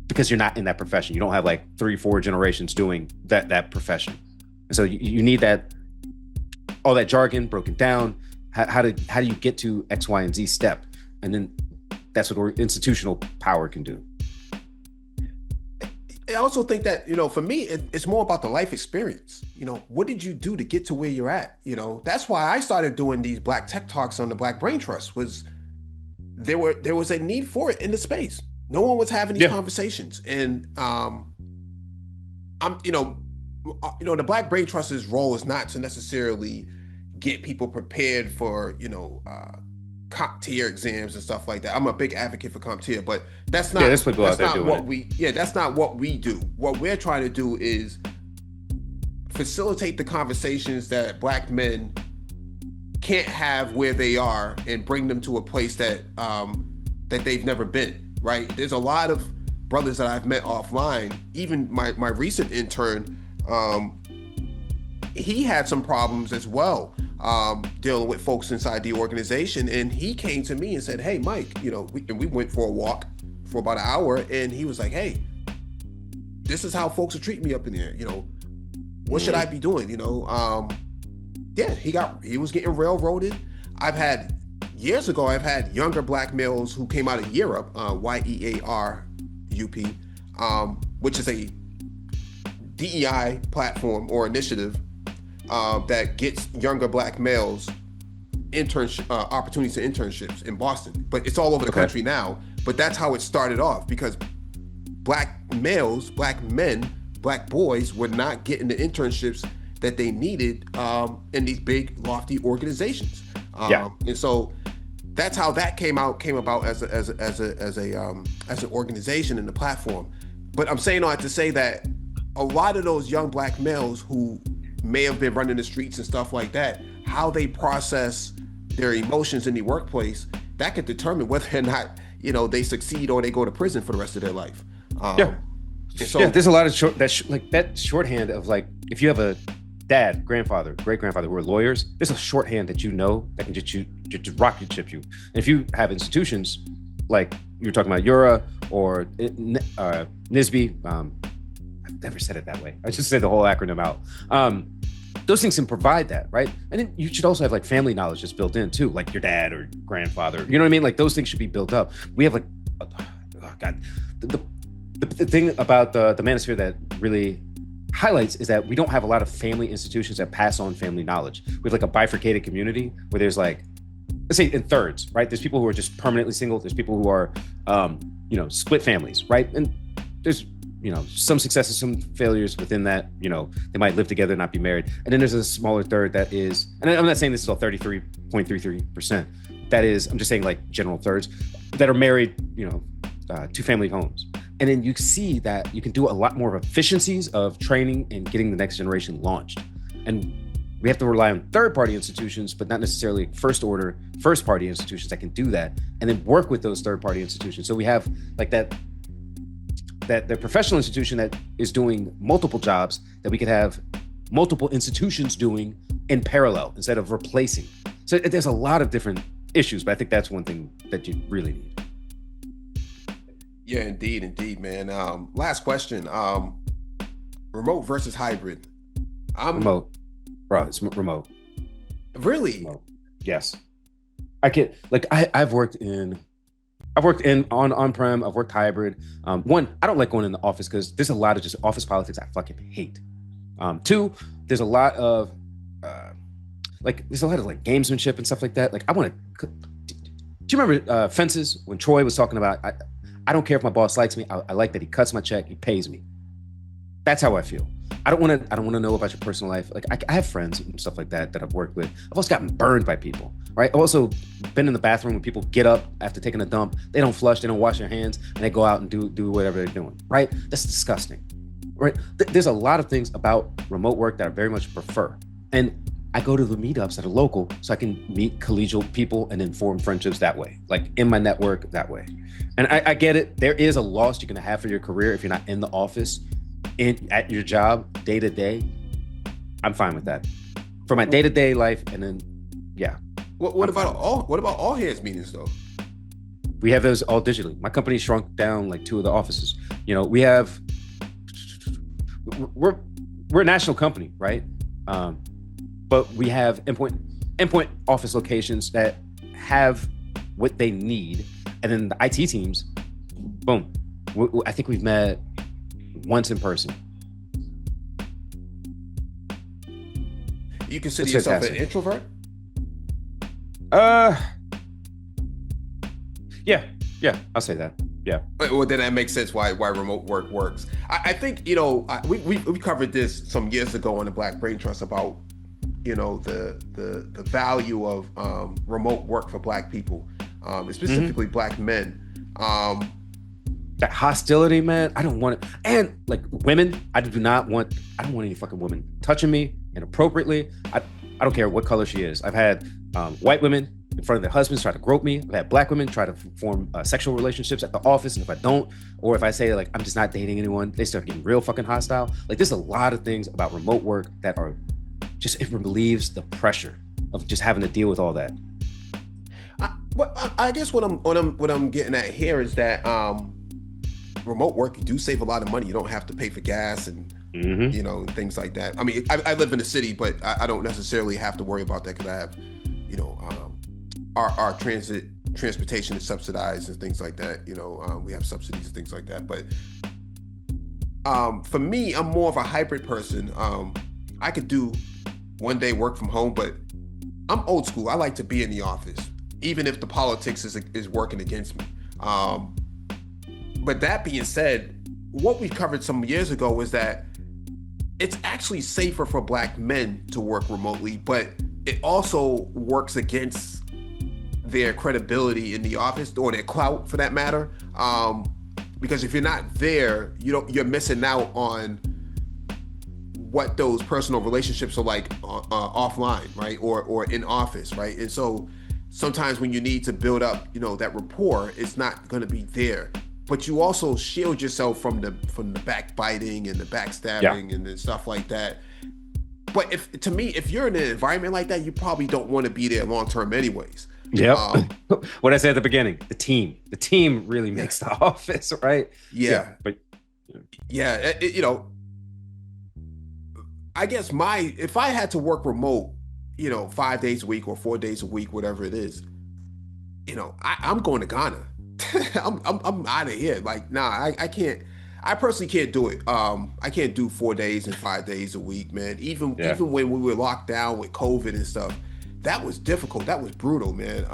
because you're not in that profession. You don't have like 3-4 generations doing that profession. And so you need all that jargon broken down. How do you get to X, Y, and Z step? And then that's what institutional power can do. I also think that, for me, it's more about the life experience. What did you do to get to where you're at? That's why I started doing these Black Tech Talks on the Black Brain Trust. Was there was a need for it in the space. No one was having these conversations, and the Black Brain Trust's role is not to necessarily get people prepared for CompTIA exams and stuff like that. I'm a big advocate for CompTIA, but that's not what we do. What we're trying to do is facilitate the conversations that black men can't have where they are and bring them to a place that they've never been, right? There's a lot of brothers that I've met offline. Even my recent intern, he had some problems as well, dealing with folks inside the organization. And he came to me and said, hey, Mike, we went for a walk for about an hour, and he was like, hey, this is how folks are treating me up in here. What should I be doing? He was getting railroaded. Years ago, I've had younger black males who came out of Europe, YEARUP, which is a DEI platform or initiative that gets younger black males internship opportunities to internships in Boston, but it's all over the country now. But that's how it started off, because black males, black men, black boys were not getting the internships that they needed in these big, lofty organizations. And so that's how that came about as an organization and the platform. But I'm saying all that to say that a lot of those young black males who may have been running the streets and stuff like that, how they process their emotions in the workplace, that could determine whether or not, you know, they succeed or they go to prison for the rest of their life. So, there's a lot of that shorthand of, like, if you have a dad, grandfather, great grandfather who are lawyers, there's a shorthand that, you know, that can just rocket ship you. And if you have institutions like you were talking about, URA or NISB, I've never said it that way. I just said the whole acronym out. Those things can provide that, right? And then you should also have, like, family knowledge just built in too, like your dad or grandfather. You know what I mean? Like, those things should be built up. We have, like, the thing about the manosphere that really highlights is that we don't have a lot of family institutions that pass on family knowledge. We have, like, a bifurcated community where there's, like, let's say in thirds, right? There's people who are just permanently single. There's people who are, split families, right? And there's, some successes, some failures within that. They might live together, not be married. And then there's a smaller third that is, and I'm not saying this is all 33.33%. That is, I'm just saying, like, general thirds that are married, to family homes. And then you see that you can do a lot more efficiencies of training and getting the next generation launched. And we have to rely on third-party institutions, but not necessarily first-order, first-party institutions that can do that, and then work with those third-party institutions. So we have, like, that the professional institution that is doing multiple jobs that we could have multiple institutions doing in parallel instead of replacing. So there's a lot of different issues, but I think that's one thing that you really need. Yeah, indeed, man. Last question. Remote versus hybrid. Remote. Bro, it's remote. Really? Remote. Yes. I can, like, I've worked on-prem, I've worked hybrid. One, I don't like going in the office because there's a lot of just office politics I fucking hate. Two, there's a lot of gamesmanship and stuff like that. Like, I want to. Do you remember Fences when Troy was talking about? I don't care if my boss likes me. I like that he cuts my check, he pays me. That's how I feel. I don't want to know about your personal life. Like, I have friends and stuff like that I've worked with. I've also gotten burned by people, right? I've also been in the bathroom when people get up after taking a dump. They don't flush, they don't wash their hands, and they go out and do whatever they're doing, right? That's disgusting, right? There's a lot of things about remote work that I very much prefer. And I go to the meetups that are local so I can meet collegial people and then form friendships that way, like in my network that way. And I get it. There is a loss you're going to have for your career if you're not in the office at your job day to day. I'm fine with that for my day to day life. And then, yeah. What about all hands meetings though? We have those all digitally. My company shrunk down like 2 of the offices. We're a national company, right? But we have endpoint office locations that have what they need. And then the IT teams, boom. I think we've met once in person. You consider yourself an introvert? Yeah, I'll say that. Yeah. Well, then that makes sense why remote work works. I think, we covered this some years ago on the Black Brain Trust about, the value of remote work for Black people, specifically Black men. That hostility, man, I don't want it. And, like, women, I don't want any fucking woman touching me inappropriately. I don't care what color she is. I've had white women in front of their husbands try to grope me. I've had Black women try to form sexual relationships at the office. And if I don't, or if I say, like, I'm just not dating anyone, they start getting real fucking hostile. Like, there's a lot of things about remote work that are just, it relieves the pressure of just having to deal with all that. I guess what I'm getting at here is that remote work, you do save a lot of money. You don't have to pay for gas and things like that. I mean, I live in the city, but I don't necessarily have to worry about that because I have, our transportation is subsidized and things like that. We have subsidies and things like that. But for me, I'm more of a hybrid person. I could do one day work from home, but I'm old school. I like to be in the office, even if the politics is working against me. But that being said, what we covered some years ago was that it's actually safer for Black men to work remotely, but it also works against their credibility in the office, or their clout for that matter. Because if you're not there, you're missing out on what those personal relationships are like offline, right? Or in office, right? And so sometimes when you need to build up, that rapport, it's not going to be there. But you also shield yourself from the backbiting and the backstabbing and the stuff like that. But if you're in an environment like that, you probably don't want to be there long term anyways. Yep. What I said at the beginning, the team really makes the office, right? Yeah. But I guess if I had to work remote, 5 days a week or 4 days a week, whatever it is, I'm going to Ghana. I'm out of here. Like, nah, I can't. I personally can't do it. I can't do 4 days and 5 days a week, man. Even when we were locked down with COVID and stuff, that was difficult. That was brutal, man.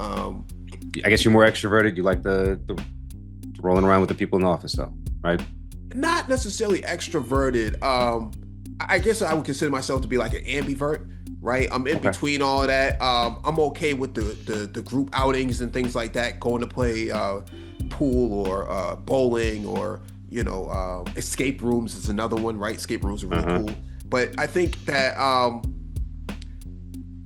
I guess you're more extroverted. You like the rolling around with the people in the office, though, right? Not necessarily extroverted. I guess I would consider myself to be like an ambivert, right? I'm in between all of that. I'm okay with the group outings and things like that, going to play pool or bowling, or escape rooms is another one, right? Escape rooms are really cool. But I think that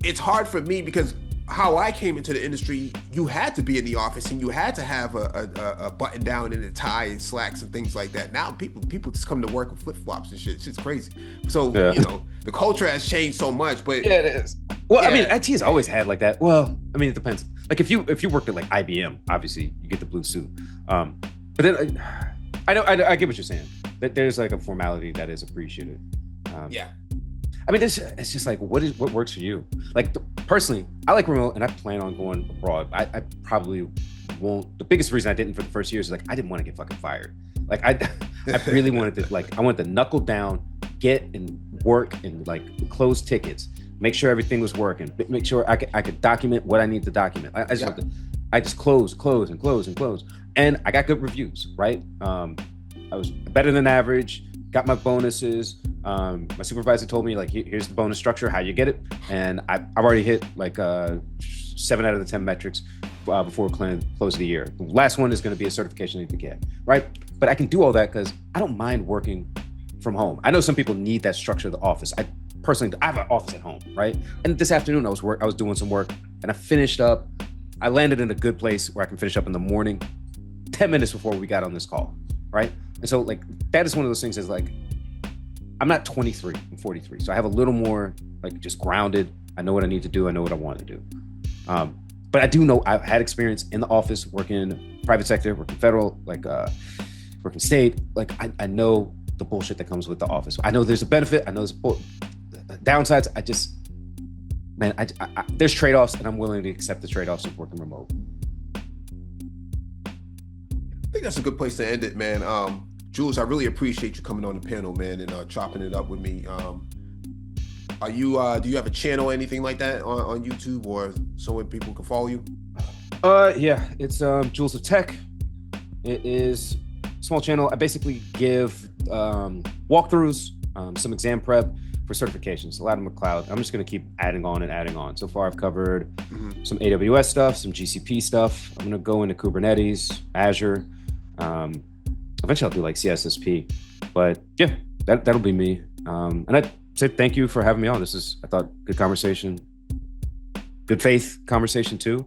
it's hard for me because how I came into the industry, you had to be in the office and you had to have a button down and a tie and slacks and things like that. Now people just come to work with flip flops and shit. Shit's crazy. So the culture has changed so much. But yeah, it is. Well, I mean, IT has always had like that. Well, I mean, it depends. Like if you worked at like IBM, obviously you get the blue suit. But then I get what you're saying. That there's like a formality that is appreciated. I mean, it's just like, what works for you? Like, personally, I like remote and I plan on going abroad. I probably won't. The biggest reason I didn't for the first year is like, I didn't want to get fucking fired. Like, I really wanted to, I wanted to knuckle down, get and work and like close tickets, make sure everything was working, make sure I could document what I need to document. I just close. And I got good reviews, right? I was better than average. Got my bonuses. My supervisor told me like, here's the bonus structure, how you get it. And I've already hit like 7 out of the 10 metrics before close of the year. The last one is going to be a certification I need to get, right? But I can do all that because I don't mind working from home. I know some people need that structure of the office. I have an office at home, right? And this afternoon I was doing some work and I finished up. I landed in a good place where I can finish up in the morning, 10 minutes before we got on this call, right? And so like, that is one of those things is like, I'm not 23, I'm 43. So I have a little more like just grounded. I know what I need to do. I know what I want to do. But I do know I've had experience in the office, working private sector, working federal, like working state. Like I know the bullshit that comes with the office. I know there's a benefit. I know there's downsides. There's trade-offs and I'm willing to accept the trade-offs of working remote. I think that's a good place to end it, man. Jules, I really appreciate you coming on the panel, man, and chopping it up with me. Do you have a channel or anything like that on YouTube, or somewhere people can follow you? Yeah, it's Jules of Tech. It is a small channel. I basically give walkthroughs, some exam prep for certifications. A lot of them are cloud. I'm just going to keep adding on. So far, I've covered some AWS stuff, some GCP stuff. I'm going to go into Kubernetes, Azure. Eventually I'll do like CSSP, but yeah, that'll be me. And I say thank you for having me on. This is, I thought, good conversation, good faith conversation too.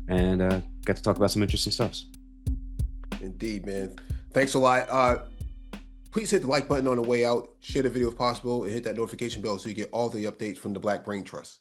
And got to talk about some interesting stuff. Indeed, man. Thanks a lot. Please hit the like button on the way out, share the video if possible, and hit that notification bell so you get all the updates from the Black Brain Trust.